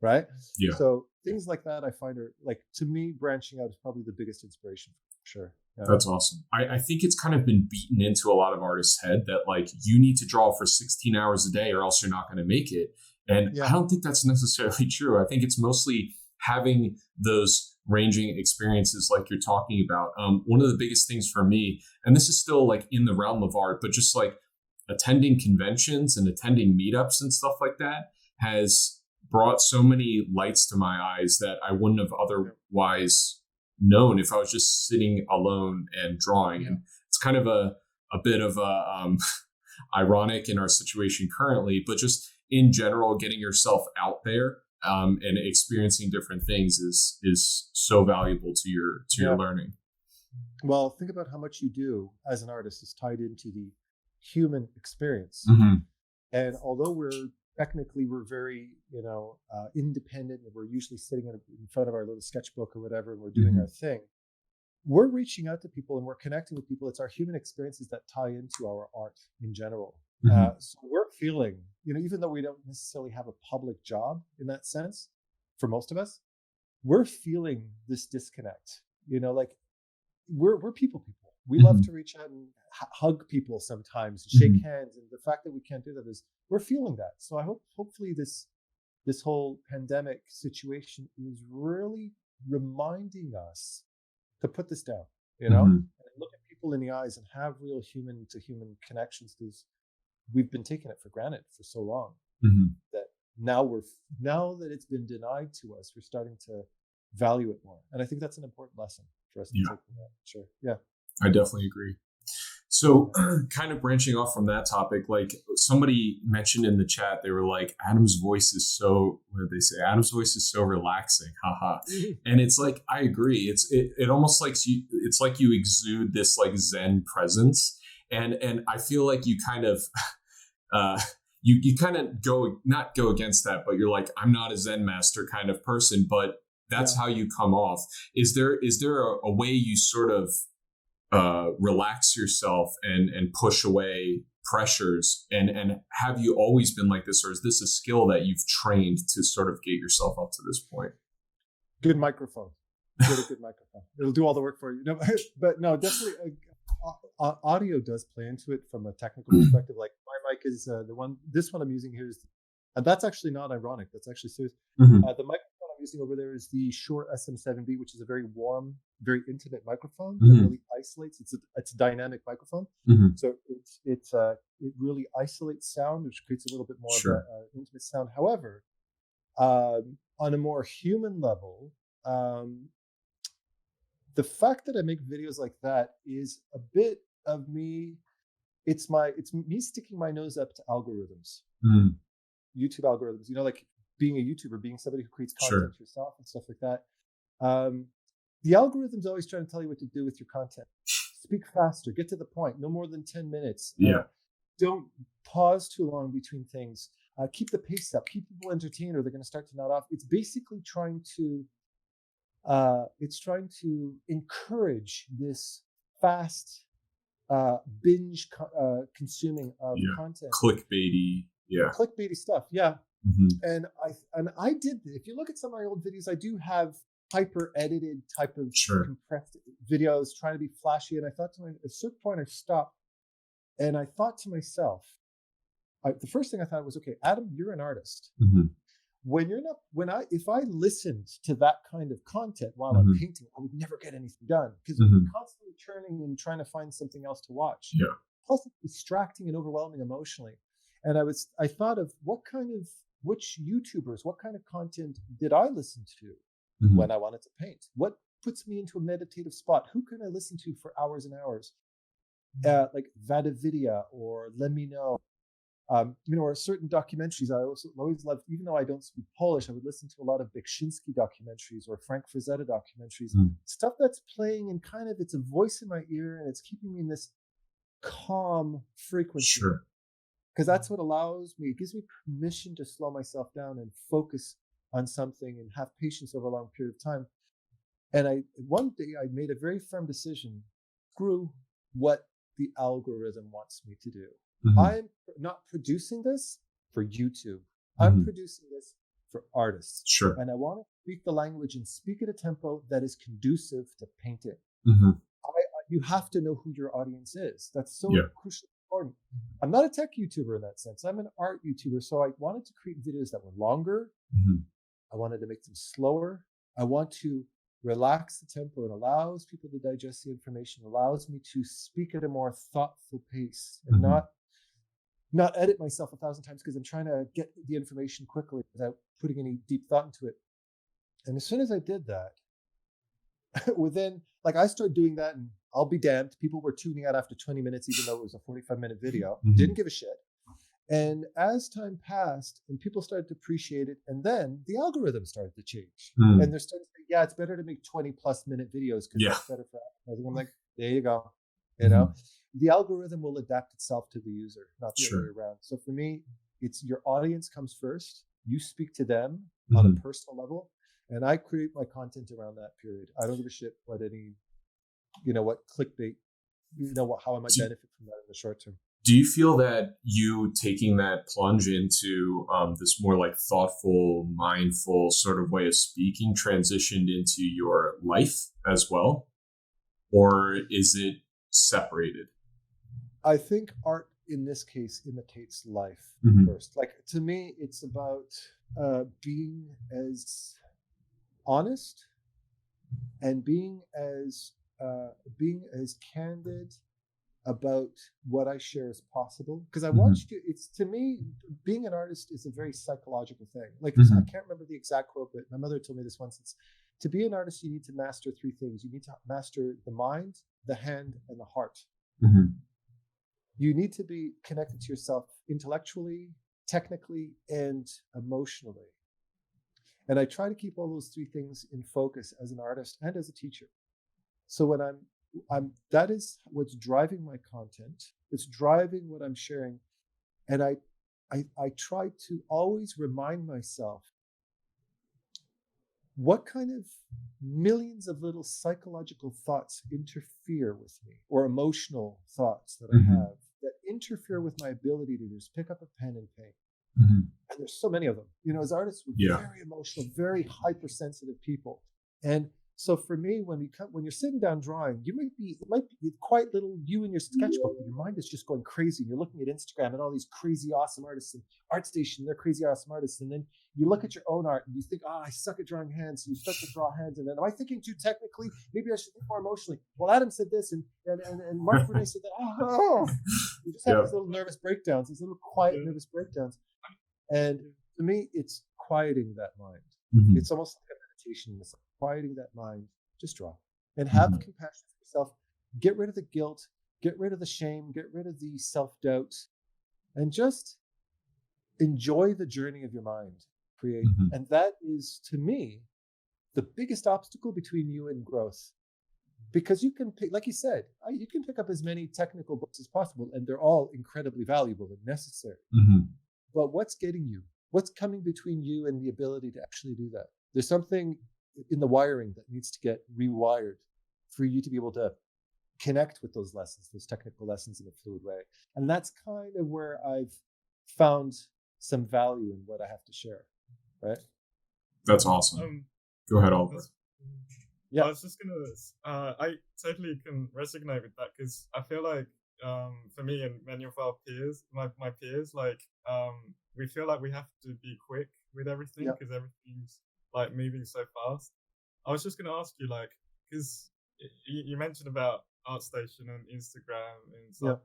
right? Yeah. So things like that I find are like, to me, branching out is probably the biggest inspiration for sure. Yeah. That's awesome. I think it's kind of been beaten into a lot of artists' head that like you need to draw for 16 hours a day or else you're not going to make it. And I don't think that's necessarily true. I think it's mostly having those ranging experiences like you're talking about. One of the biggest things for me, and this is still like in the realm of art, but just like attending conventions and attending meetups and stuff like that has brought so many lights to my eyes that I wouldn't have otherwise known if I was just sitting alone and drawing. And it's kind of a bit of a ironic in our situation currently, but just in general, getting yourself out there and experiencing different things is so valuable to your learning. Well, think about how much you do as an artist is tied into the human experience. And although we're very, independent, and we're usually sitting in front of our little sketchbook or whatever, and we're doing our thing, we're reaching out to people and we're connecting with people. It's our human experiences that tie into our art in general. So we're feeling, even though we don't necessarily have a public job in that sense, for most of us, we're feeling this disconnect. Like we're people. We love to reach out and hug people sometimes, and shake hands. And the fact that we can't do that is we're feeling that. So I hopefully this whole pandemic situation is really reminding us to put this down, and look at people in the eyes and have real human to human connections, because we've been taking it for granted for so long that now that it's been denied to us, we're starting to value it more. And I think that's an important lesson for us to take from that. Sure. Yeah. I definitely agree. So kind of branching off from that topic, like somebody mentioned in the chat, they were like, Adam's voice is so, what did they say? Adam's voice is so relaxing. Haha. And it's like, I agree. It almost like it's like you exude this like Zen presence. And I feel like you kind of, you kind of not go against that, but you're like, I'm not a Zen master kind of person, but that's how you come off. Is there a way you sort of relax yourself and push away pressures, and have you always been like this, or is this a skill that you've trained to sort of get yourself up to this point? Good microphone. Get a good microphone. It'll do all the work for you. No, but no, definitely audio does play into it from a technical perspective. Like my mic is this one I'm using here is, and that's actually not ironic. That's actually serious. The microphone I'm using over there is the Shure SM7B, which is a very warm, very intimate microphone that really isolates. It's a dynamic microphone, so it really isolates sound, which creates a little bit more of an intimate sound. However, on a more human level, the fact that I make videos like that is a bit of me. It's me sticking my nose up to algorithms, YouTube algorithms. Like being a YouTuber, being somebody who creates content yourself and stuff like that. The algorithm's always trying to tell you what to do with your content. Speak faster, get to the point, no more than 10 minutes. Don't pause too long between things. Keep the pace up, keep people entertained, or they're going to start to nod off. It's basically trying to encourage this fast binge consuming of content. Clickbaity stuff. And I did, if you look at some of my old videos, I do have hyper edited type of compressed videos trying to be flashy. And I thought at a certain point I stopped and I thought to myself, the first thing I thought was, okay, Adam, you're an artist. If I listened to that kind of content while I'm painting, I would never get anything done, because I'm constantly churning and trying to find something else to watch. Plus it's distracting and overwhelming emotionally. And I thought of which YouTubers, what kind of content did I listen to when I wanted to paint? What puts me into a meditative spot? Who can I listen to for hours and hours? Like Vadavidya or Let Me Know. Or certain documentaries. I always loved, even though I don't speak Polish, I would listen to a lot of Beksiński documentaries or Frank Frazetta documentaries. Stuff that's playing and kind of, it's a voice in my ear and it's keeping me in this calm frequency. Because that's what it gives me permission to slow myself down and focus on something and have patience over a long period of time. And one day I made a very firm decision, screw what the algorithm wants me to do. I'm not producing this for YouTube. I'm producing this for artists. Sure. And I want to speak the language and speak at a tempo that is conducive to painting. Mm-hmm. You have to know who your audience is. That's so crucially important. I'm not a tech YouTuber in that sense. I'm an art YouTuber. So I wanted to create videos that were longer. Mm-hmm. I wanted to make them slower. I want to relax the tempo. It allows people to digest the information, allows me to speak at a more thoughtful pace and not edit myself 1,000 times because I'm trying to get the information quickly without putting any deep thought into it. And as soon as I did that, within, like, I started doing that, and I'll be damned, people were tuning out after 20 minutes, even though it was a 45-minute video. Didn't give a shit. And as time passed and people started to appreciate it, and then the algorithm started to change. And they're starting to say, yeah, it's better to make 20+ minute videos because that's better for advertising. I'm like, there you go. You know, the algorithm will adapt itself to the user, not the other way around. So for me, it's your audience comes first. You speak to them on a personal level. And I create my content around that period. I don't give a shit what any, what clickbait, how I might benefit from that in the short term. Do you feel that you taking that plunge into this more like thoughtful, mindful sort of way of speaking transitioned into your life as well? Or is it separated? I think art in this case imitates life first. Like, to me, it's about being as honest and being as candid about what I share as possible. Because I want you to, it's, to me, being an artist is a very psychological thing. Like, I can't remember the exact quote, but my mother told me this once. It's, to be an artist, you need to master 3 things. You need to master the mind, the hand, and the heart. You need to be connected to yourself intellectually, technically, and emotionally. And I try to keep all those 3 things in focus as an artist and as a teacher. So when I'm that is what's driving my content. It's driving what I'm sharing. And I try to always remind myself what kind of millions of little psychological thoughts interfere with me, or emotional thoughts that I have that interfere with my ability to just pick up a pen and paint. And there's so many of them. As artists, we're very emotional, very hypersensitive people. And so for me, when you're sitting down drawing, it might be quite little you in your sketchbook, but your mind is just going crazy. And you're looking at Instagram and all these crazy awesome artists, and ArtStation, they're crazy awesome artists. And then you look at your own art and you think, I suck at drawing hands. So you start to draw hands. And then, am I thinking too technically? Maybe I should think more emotionally. Well, Adam said this, and Mark Brunet said that. You just have these little nervous breakdowns, these little quiet nervous breakdowns. And to me, it's quieting that mind. It's almost like a meditation. It's like quieting that mind. Just draw and have compassion for yourself. Get rid of the guilt. Get rid of the shame. Get rid of the self-doubt, and just enjoy the journey of your mind. Create. And that is, to me, the biggest obstacle between you and growth. Because you can pick, like you said, you can pick up as many technical books as possible, and they're all incredibly valuable and necessary. But what's getting you? What's coming between you and the ability to actually do that? There's something in the wiring that needs to get rewired for you to be able to connect with those lessons, those technical lessons, in a fluid way. And that's kind of where I've found some value in what I have to share. Right? That's awesome. Go ahead, Oliver. I was just gonna. I totally can resonate with that, because I feel like, for me and many of our peers, my peers, like, we feel like we have to be quick with everything because everything's like moving so fast. I was just gonna ask you, like, because you mentioned about ArtStation and Instagram and stuff.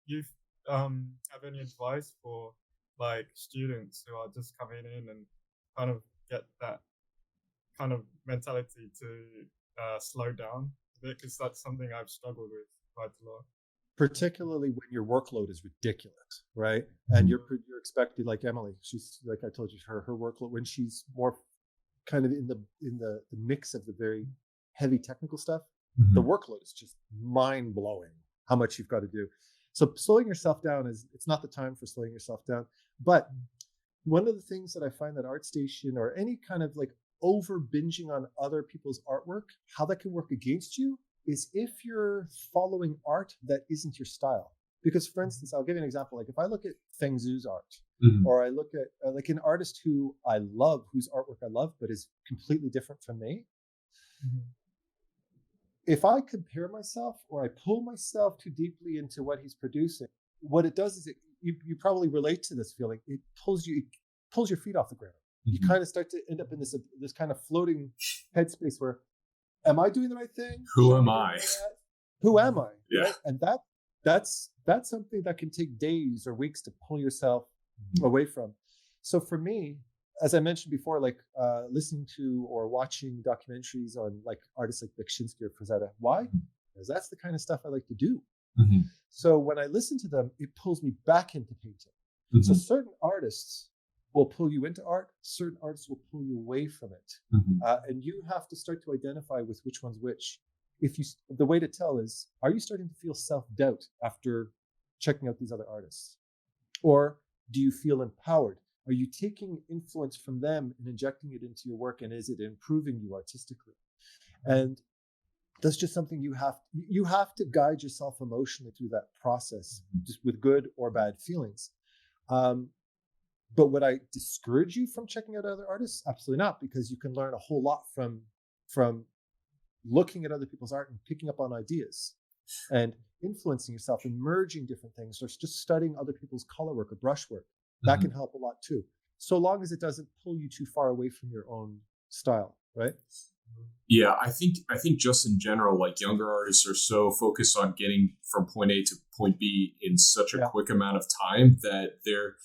You have any advice for like students who are just coming in and kind of get that kind of mentality to slow down a bit, because that's something I've struggled with quite a lot. Particularly when your workload is ridiculous, right? And you're expected, like Emily, she's, like I told you, her workload, when she's more kind of in the mix of the very heavy technical stuff, the workload is just mind blowing how much you've got to do. So slowing yourself down it's not the time for slowing yourself down. But one of the things that I find that ArtStation, or any kind of like over binging on other people's artwork, how that can work against you is if you're following art that isn't your style. Because, for instance, I'll give you an example. Like, if I look at Feng Zhu's art, or I look at like an artist who I love, whose artwork I love, but is completely different from me. If I compare myself or I pull myself too deeply into what he's producing, what it does is you probably relate to this feeling. It pulls your feet off the ground. You kind of start to end up in this kind of floating headspace where, am I doing the right thing? Who am I? Who am I? Yeah. Right? And that's something that can take days or weeks to pull yourself away from. So for me, as I mentioned before, like listening to or watching documentaries on like artists like Beksinski or Frazetta. Why? Because that's the kind of stuff I like to do. So when I listen to them, it pulls me back into painting. So certain artists will pull you into art, certain artists will pull you away from it. And you have to start to identify with which one's which. The way to tell is, are you starting to feel self-doubt after checking out these other artists? Or do you feel empowered? Are you taking influence from them and injecting it into your work? And is it improving you artistically? And that's just something you have to guide yourself emotionally through that process, just with good or bad feelings. But would I discourage you from checking out other artists? Absolutely not, because you can learn a whole lot from looking at other people's art and picking up on ideas and influencing yourself and merging different things, or just studying other people's color work or brush work. That can help a lot too, so long as it doesn't pull you too far away from your own style, right? Yeah, I think just in general, like younger artists are so focused on getting from point A to point B in such a quick amount of time that they're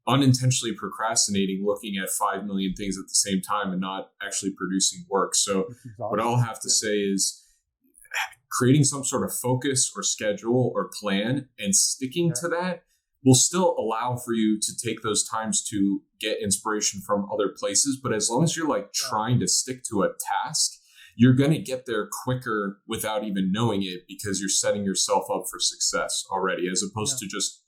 unintentionally procrastinating, looking at 5 million things at the same time and not actually producing work. So what I'll have to say is creating some sort of focus or schedule or plan and sticking to that will still allow for you to take those times to get inspiration from other places. But as long as you're like trying to stick to a task, you're going to get there quicker without even knowing it, because you're setting yourself up for success already, as opposed to just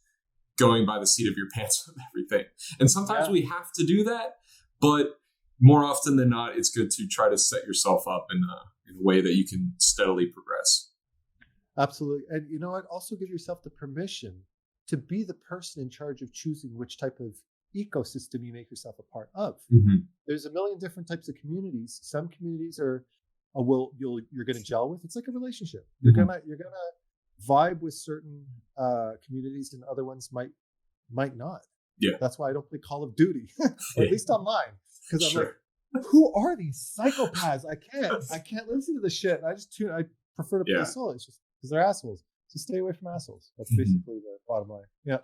going by the seat of your pants with everything. And sometimes we have to do that, but more often than not, it's good to try to set yourself up in a way that you can steadily progress. Absolutely. And you know what? Also give yourself the permission to be the person in charge of choosing which type of ecosystem you make yourself a part of. There's a million different types of communities. Some communities are you're going to gel with. It's like a relationship. You're gonna vibe with certain communities, and other ones might not. Yeah, that's why I don't play Call of Duty, or at least online, because I'm like, who are these psychopaths? I can't listen to this shit. I prefer to play solo. It's just because they're assholes. So stay away from assholes. That's basically the bottom line. Yeah.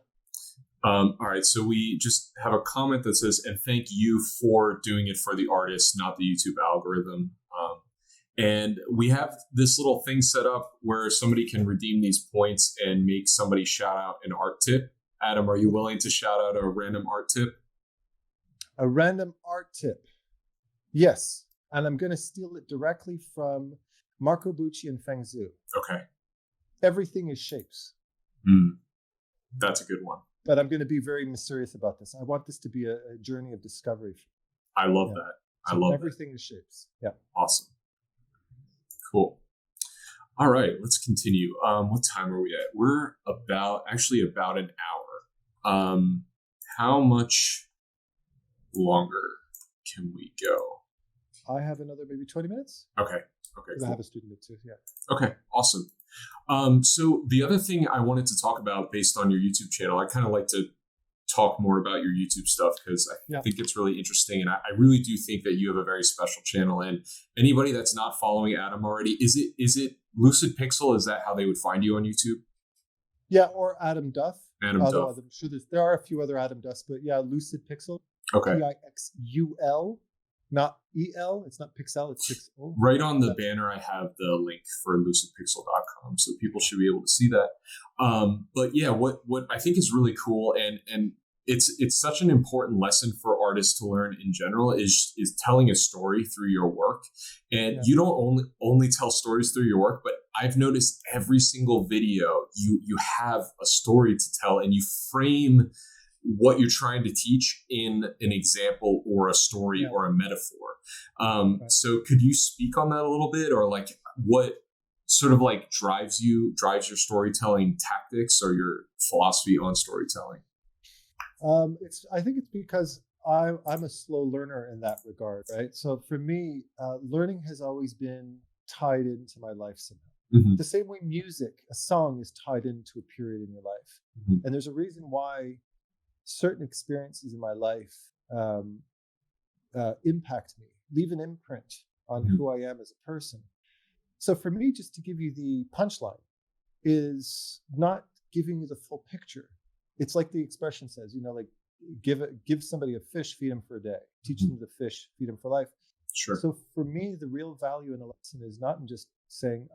All right. So we just have a comment that says, and thank you for doing it for the artist, not the YouTube algorithm. And we have this little thing set up where somebody can redeem these points and make somebody shout out an art tip. Adam, are you willing to shout out a random art tip? A random art tip. Yes. And I'm going to steal it directly from Marco Bucci and Feng Zhu. Okay. Everything is shapes. That's a good one. But I'm going to be very mysterious about this. I want this to be a journey of discovery. I love that. I love everything is shapes. Yeah. Awesome. Cool. All right, let's continue. What time are we at? We're about an hour. How much longer can we go? I have another maybe 20 minutes. Okay. Cool. I have a student too. Yeah. Okay. Awesome. So the other thing I wanted to talk about based on your YouTube channel, I kind of like to talk more about your YouTube stuff because I think it's really interesting. And I really do think that you have a very special channel. And anybody that's not following Adam already, is it LucidPIXUL? Is that how they would find you on YouTube? Yeah, or Adam Duff. Duff. I'm sure there are a few other Adam Duffs, but yeah, LucidPIXUL. Okay. PIXUL, not EL. It's not Pixel, it's Pixel. Right on the banner, I have the link for lucidpixul.com, so people should be able to see that. But yeah, what I think is really cool, and it's such an important lesson for artists to learn in general is telling a story through your work. And you don't only tell stories through your work, but I've noticed every single video you have a story to tell, and you frame what you're trying to teach in an example or a story or a metaphor. So could you speak on that a little bit, or like what sort of like drives your storytelling tactics or your philosophy on storytelling? I think it's because I'm a slow learner in that regard, right? So for me, learning has always been tied into my life somehow. Mm-hmm. The same way music, a song is tied into a period in your life. Mm-hmm. And there's a reason why certain experiences in my life impact me, leave an imprint on who I am as a person. So for me, just to give you the punchline is not giving you the full picture. It's like the expression says, like give somebody a fish, feed him for a day, teach them to fish, feed him for life. Sure. So for me, the real value in a lesson is not in just saying,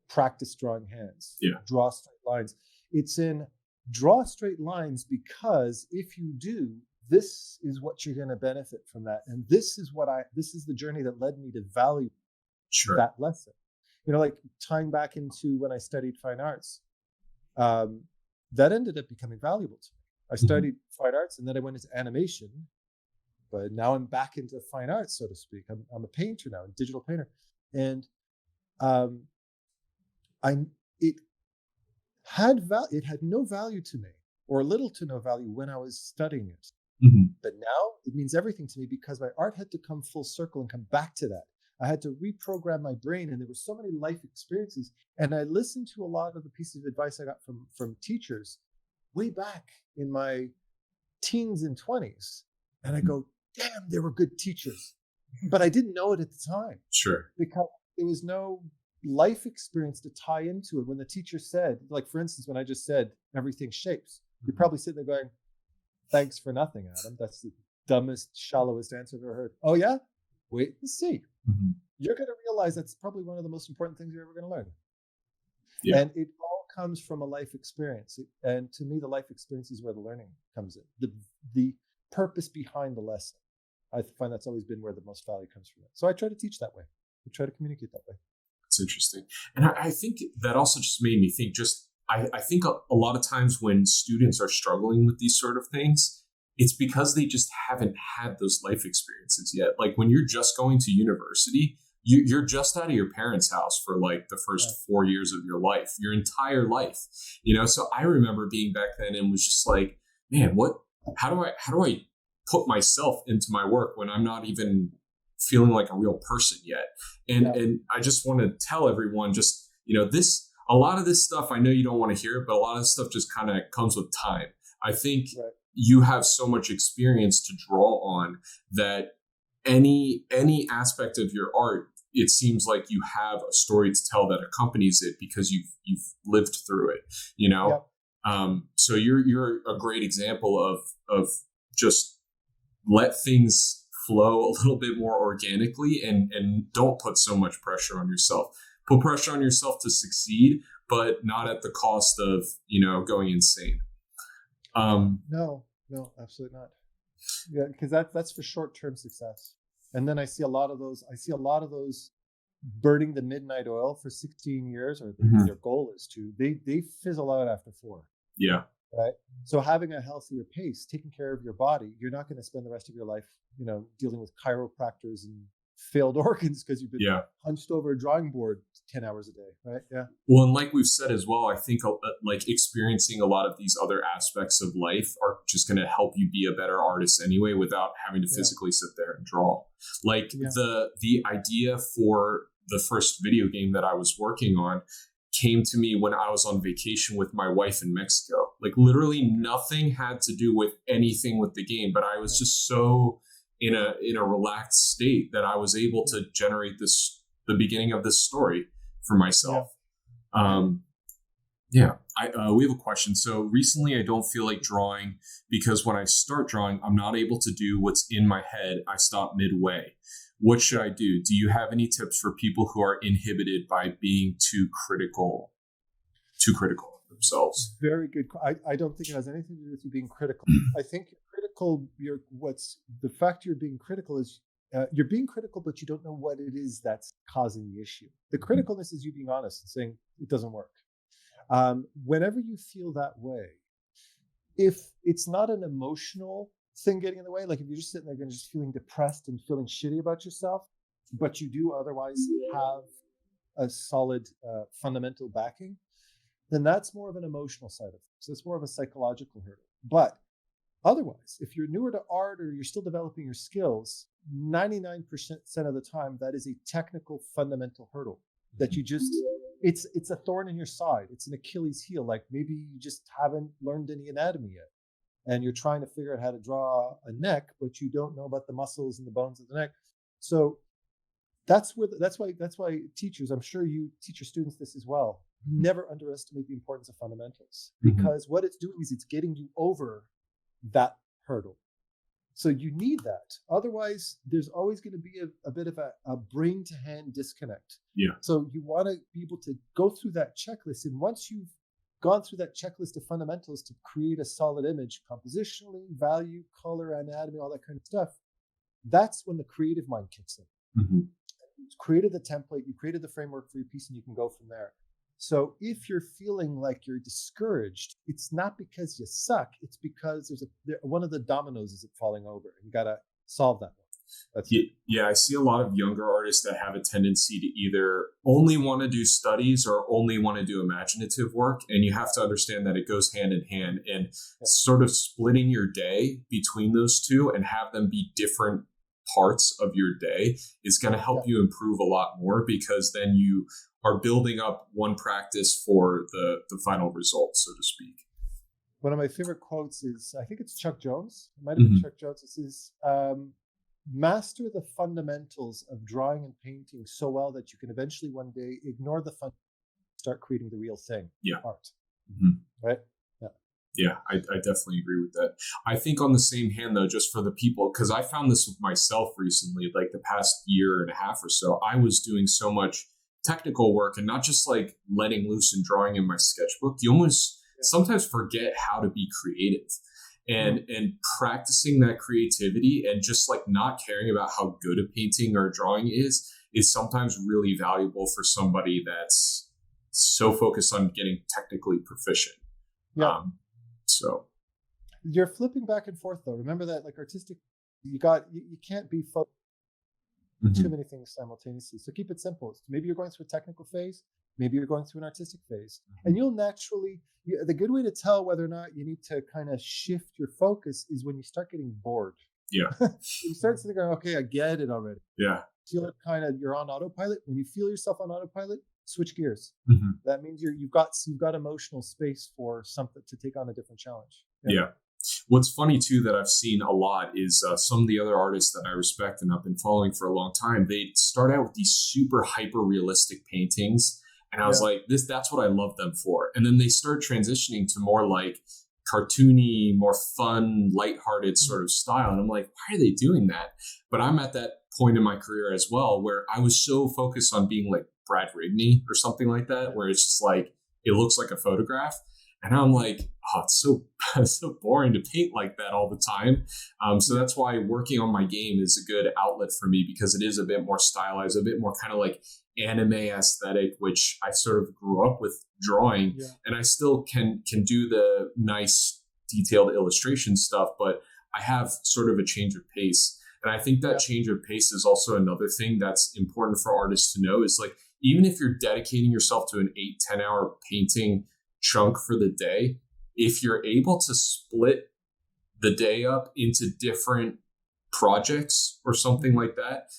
practice drawing hands, draw straight lines. It's in draw straight lines, because if you do, this is what you're going to benefit from that. And this is the journey that led me to value that lesson. Like tying back into when I studied fine arts, that ended up becoming valuable to me. I studied fine arts and then I went into animation, but now I'm back into fine arts, so to speak. I'm a painter now, a digital painter. And it had no value to me, or little to no value when I was studying it. But now it means everything to me, because my art had to come full circle and come back to that. I had to reprogram my brain, and there were so many life experiences. And I listened to a lot of the pieces of advice I got from teachers way back in my teens and 20s. And I go, damn, they were good teachers. But I didn't know it at the time. Sure. Because there was no life experience to tie into it. When the teacher said, like, for instance, when I just said, everything shapes, you're probably sitting there going, thanks for nothing, Adam. That's the dumbest, shallowest answer I've ever heard. Oh, yeah? Wait and see. You're going to realize that's probably one of the most important things you're ever going to learn. Yeah. And it all comes from a life experience. And to me, the life experience is where the learning comes in. The purpose behind the lesson. I find that's always been where the most value comes from it. So I try to teach that way. I try to communicate that way. That's interesting. And I think that also just made me think, I think a lot of times when students are struggling with these sort of things, it's because they just haven't had those life experiences yet. Like when you're just going to university, you're just out of your parents' house for like the first 4 years of your life, your entire life, So I remember being back then and was just like, man, how do I put myself into my work when I'm not even feeling like a real person yet? And I just want to tell everyone, just, a lot of this stuff, I know you don't want to hear it, but a lot of this stuff just kind of comes with time. I think you have so much experience to draw on that any aspect of your art, it seems like you have a story to tell that accompanies it because you've lived through it, So you're a great example of just let things flow a little bit more organically and don't put so much pressure on yourself. Put pressure on yourself to succeed, but not at the cost of, going insane. No, absolutely not. Yeah, because that's for short-term success. And then I see a lot of those burning the midnight oil for 16 years, or their goal is to, they fizzle out after 4. Yeah. Right. So having a healthier pace, taking care of your body, you're not going to spend the rest of your life, dealing with chiropractors and failed organs because you've been hunched over a drawing board 10 hours a day. Right. Yeah. Well, and like we've said as well, I think like experiencing a lot of these other aspects of life are just going to help you be a better artist anyway, without having to physically sit there and draw. Like the idea for the first video game that I was working on came to me when I was on vacation with my wife in Mexico. Like literally nothing had to do with anything with the game, but I was just so in a relaxed state that I was able to generate the beginning of this story for myself. We have a question. So recently I don't feel like drawing because when I start drawing, I'm not able to do what's in my head. I stop midway. What should I do? Do you have any tips for people who are inhibited by being too critical of themselves? Very good. I don't think it has anything to do with you being critical. I think the fact you're being critical is you're being critical, but you don't know what it is that's causing the issue. The criticalness is you being honest and saying it doesn't work. Whenever you feel that way, if it's not an emotional thing getting in the way, like if you're just sitting there and just feeling depressed and feeling shitty about yourself, but you do otherwise have a solid fundamental backing, then that's more of an emotional side of things. So it's more of a psychological hurdle. But otherwise, if you're newer to art or you're still developing your skills, 99% of the time, that is a technical fundamental hurdle that you just, it's a thorn in your side. It's an Achilles heel. Like maybe you just haven't learned any anatomy yet. And you're trying to figure out how to draw a neck, but you don't know about the muscles and the bones of the neck. So that's why teachers, I'm sure you teach your students this as well, never underestimate the importance of fundamentals, because what it's doing is it's getting you over that hurdle. So you need that. Otherwise, there's always going to be a bit of a brain to hand disconnect. Yeah. So you want to be able to go through that checklist. And once you've gone through that checklist of fundamentals to create a solid image, compositionally, value, color, anatomy, all that kind of stuff, that's when the creative mind kicks in. You've created the template, you created the framework for your piece, and you can go from there. So if you're feeling like you're discouraged, it's not because you suck. It's because one of the dominoes is falling over, and you got to solve that one. Yeah, I see a lot of younger artists that have a tendency to either only want to do studies or only want to do imaginative work. And you have to understand that it goes hand in hand, and sort of splitting your day between those two and have them be different parts of your day is going to help you improve a lot more, because then you are building up one practice for the final result, so to speak. One of my favorite quotes is, I think it's Chuck Jones. It might have been Chuck Jones. It says, master the fundamentals of drawing and painting so well that you can eventually one day ignore the fun, start creating the real thing, art. Right? Yeah, I definitely agree with that. I think on the same hand, though, just for the people, because I found this with myself recently, like the past year and a half or so, I was doing so much technical work and not just like letting loose and drawing in my sketchbook. You almost sometimes forget how to be creative, and practicing that creativity and just like not caring about how good a painting or drawing is sometimes really valuable for somebody that's so focused on getting technically proficient. So you're flipping back and forth, though. Remember that, like, artistic, you can't be focused too many things simultaneously. So keep it simple. Maybe you're going through a technical phase. Maybe you're going through an artistic phase, and you'll naturally. The good way to tell whether or not you need to kind of shift your focus is when you start getting bored. Yeah, you start thinking, okay, I get it already. Yeah, feel it you're on autopilot. When you feel yourself on autopilot, switch gears. That means you've got emotional space for something to take on a different challenge. Yeah. What's funny too that I've seen a lot is some of the other artists that I respect and I've been following for a long time. They start out with these super hyper realistic paintings, and I was like, that's what I love them for. And then they start transitioning to more like cartoony, more fun, lighthearted sort of style. And I'm like, why are they doing that? But I'm at that point in my career as well where I was so focused on being like Brad Rigney or something like that, where it's just like, it looks like a photograph. And I'm like, oh, it's so boring to paint like that all the time. So that's why working on my game is a good outlet for me, because it is a bit more stylized, a bit more kind of like anime aesthetic, which I sort of grew up with drawing. And I still can do the nice detailed illustration stuff, but I have sort of a change of pace. And I think that change of pace is also another thing that's important for artists to know, is like, even if you're dedicating yourself to an 8-10 hour painting chunk for the day, if you're able to split the day up into different projects or something like that,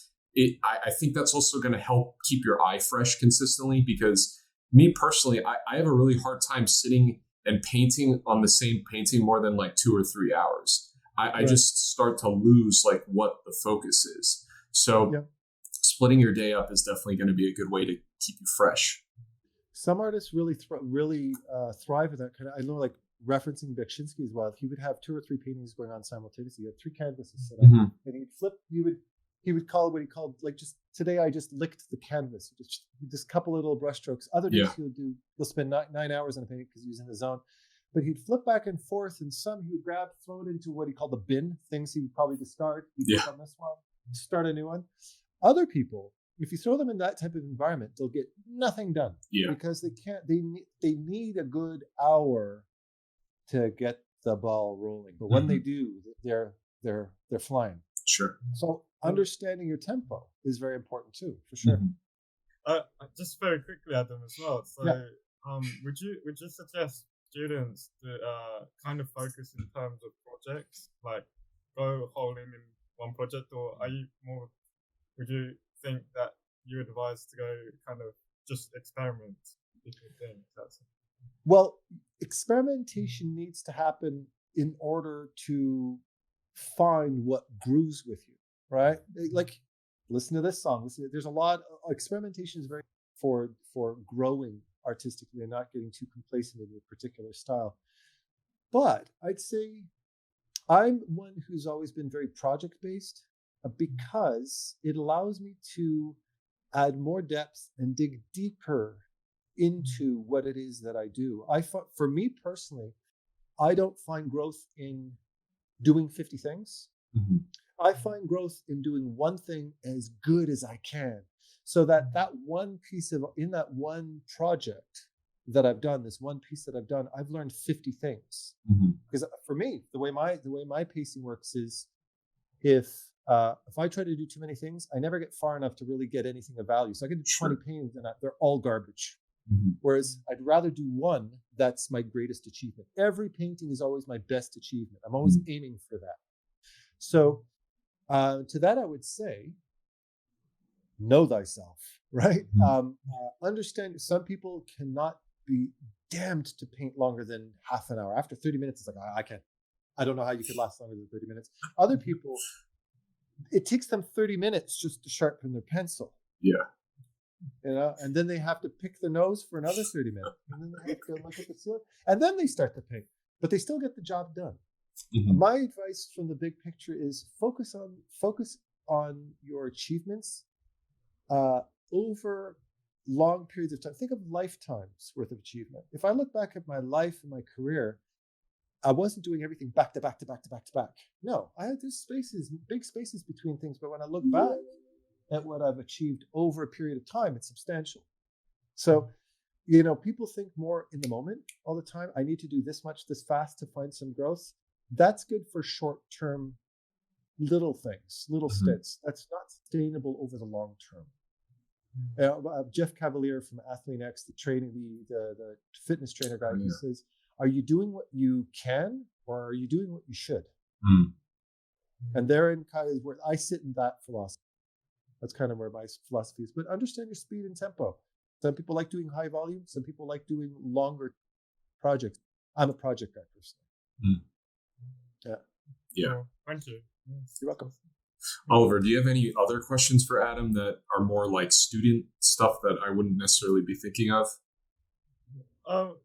I think that's also going to help keep your eye fresh consistently. Because me personally, I have a really hard time sitting and painting on the same painting more than like 2 or 3 hours. I just start to lose like what the focus is. So splitting your day up is definitely going to be a good way to keep you fresh. Some artists really thrive with that kind of. I know, like referencing Beksinski as well. He would have 2 or 3 paintings going on simultaneously. He had 3 canvases set up, and he'd flip. He would call what he called, like, just today I just licked the canvas. Just a couple of little brush strokes. Other days he'll spend 9 hours on a painting because he was in the zone. But he'd flip back and forth, and some he would throw it into what he called the bin, things he would probably discard. He'd work on this one, start a new one. Other people, if you throw them in that type of environment, they'll get nothing done because they can't. They need a good hour to get the ball rolling. But when they do, they're flying. Sure. So understanding your tempo is very important too, for sure. Just very quickly, Adam, as well. So, would you suggest students to kind of focus in terms of projects, like go whole in one project, or are you more? Would you think that you advise to go kind of just experiment different things? Well, experimentation needs to happen in order to find what grooves with you, right? Like, listen to this song. There's a lot. Experimentation is very for growing artistically and not getting too complacent in a particular style. But I'd say I'm one who's always been very project based because it allows me to add more depth and dig deeper into what it is that I do. For me personally, I don't find growth in doing 50 things. Mm-hmm. I find growth in doing one thing as good as I can, so that one piece in that one project that I've done, this one piece that I've done, I've learned 50 things. Mm-hmm. Because for me, the way my pacing works is if I try to do too many things, I never get far enough to really get anything of value. So I can do 20 paintings and they're all garbage. Mm-hmm. Whereas I'd rather do one that's my greatest achievement. Every painting is always my best achievement. I'm always aiming for that. So to that, I would say, know thyself, right? Mm-hmm. Understand some people cannot be damned to paint longer than half an hour. After 30 minutes, it's like, I can't. I don't know how you could last longer than 30 minutes. Other people, it takes them 30 minutes just to sharpen their pencil. Yeah. And then they have to pick their nose for another 30 minutes. And then they have to look at the ceiling. And then they start to paint. But they still get the job done. Mm-hmm. My advice from the big picture is focus on your achievements over long periods of time. Think of lifetimes worth of achievement. If I look back at my life and my career, I wasn't doing everything back to back to back to back to back. No, I had big spaces between things. But when I look back at what I've achieved over a period of time, it's substantial. So, people think more in the moment all the time. I need to do this much, this fast to find some growth. That's good for short-term little things, little stints. That's not sustainable over the long term. Jeff Cavalier from Athlete X, the fitness trainer guy, he says, are you doing what you can or are you doing what you should? And therein kind of where I sit in that philosophy. That's kind of where my philosophy is. But understand your speed and tempo. Some people like doing high volume. Some people like doing longer projects. I'm a project guy personally. Yeah. Thank you. You're welcome. Oliver, do you have any other questions for Adam that are more like student stuff that I wouldn't necessarily be thinking of?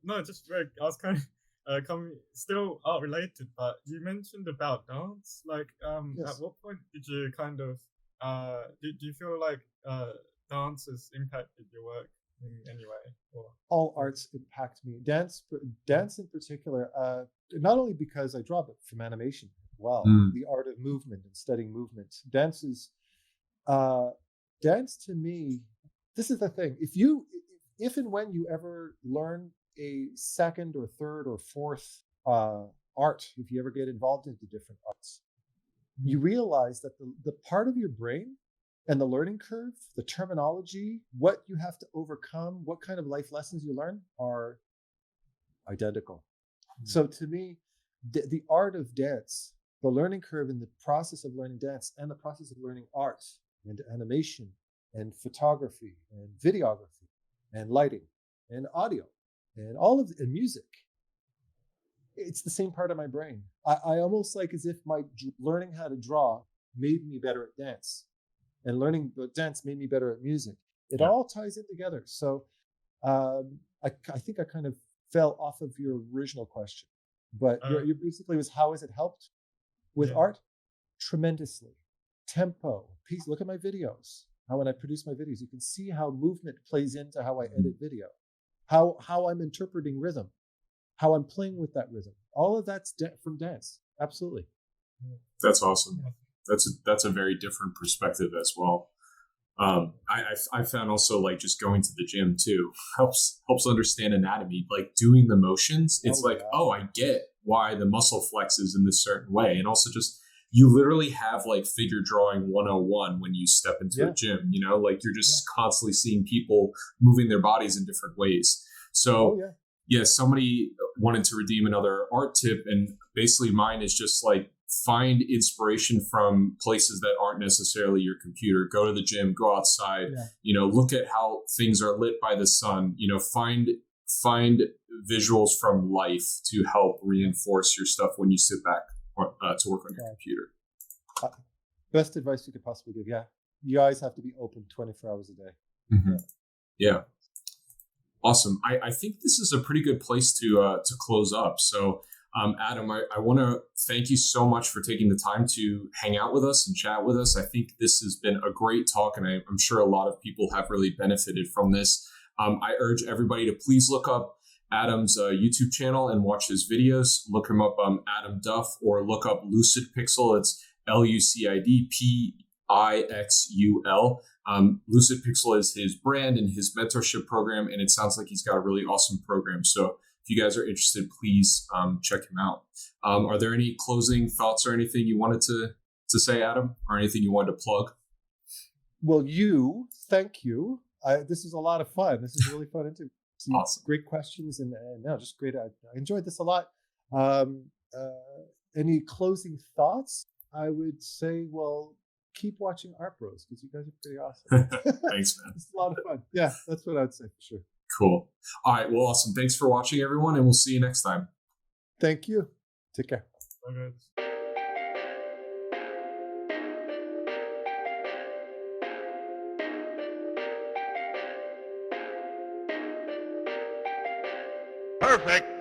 No, just Greg. I was kind of still art related, but you mentioned about dance. Like, Yes. At what point did you kind of do you feel like dance has impacted your work in any way? Or? All arts impact me. Dance in particular, not only because I draw, but from animation as well. The art of movement and studying movement. Dance to me, this is the thing. If and when you ever learn a second or third or fourth art, if you ever get involved into different arts, you realize that the part of your brain and the learning curve, the terminology, what you have to overcome, what kind of life lessons you learn are identical. So to me, the art of dance, the learning curve in the process of learning dance and the process of learning art and animation and photography and videography and lighting and audio and and music, it's the same part of my brain. I almost like as if my learning how to draw made me better at dance, and learning dance made me better at music. It all ties in together. So I think I kind of fell off of your original question, but your basically was, how has it helped with art? Tremendously. Tempo, piece. Look at my videos. How when I produce my videos, you can see how movement plays into how I edit video, how I'm interpreting rhythm, how I'm playing with that rhythm. All of that's from dance. Absolutely. That's awesome. That's a very different perspective as well. I found also like just going to the gym too helps understand anatomy. Like doing the motions, it's I get why the muscle flexes in this certain way, and also just you literally have like figure drawing 101 when you step into a gym. Like you're just constantly seeing people moving their bodies in different ways. So Yeah, somebody wanted to redeem another art tip, and basically mine is just like find inspiration from places that aren't necessarily your computer. Go to the gym, go outside, look at how things are lit by the sun, find visuals from life to help reinforce your stuff when you sit back to work on your computer. Best advice you could possibly give. Yeah. You guys have to be open 24 hours a day. Mm-hmm. Yeah. Awesome. I think this is a pretty good place to close up. So, Adam, I want to thank you so much for taking the time to hang out with us and chat with us. I think this has been a great talk, and I'm sure a lot of people have really benefited from this. I urge everybody to please look up Adam's YouTube channel and watch his videos. Look him up, Adam Duff, or look up LucidPIXUL. It's LUCIDPIXUL. LucidPIXUL is his brand and his mentorship program, and it sounds like he's got a really awesome program. So if you guys are interested, please check him out. Are there any closing thoughts or anything you wanted to say, Adam, or anything you wanted to plug? Well, thank you. This is a lot of fun. This is really fun interview. Awesome. Great questions and just great. I enjoyed this a lot. Any closing thoughts? I would say, well, keep watching Art Bros because you guys are pretty awesome. Thanks, man. It's a lot of fun. Yeah, that's what I'd say for sure. Cool. All right. Well, awesome. Thanks for watching, everyone, and we'll see you next time. Thank you. Take care. Bye, guys. Perfect.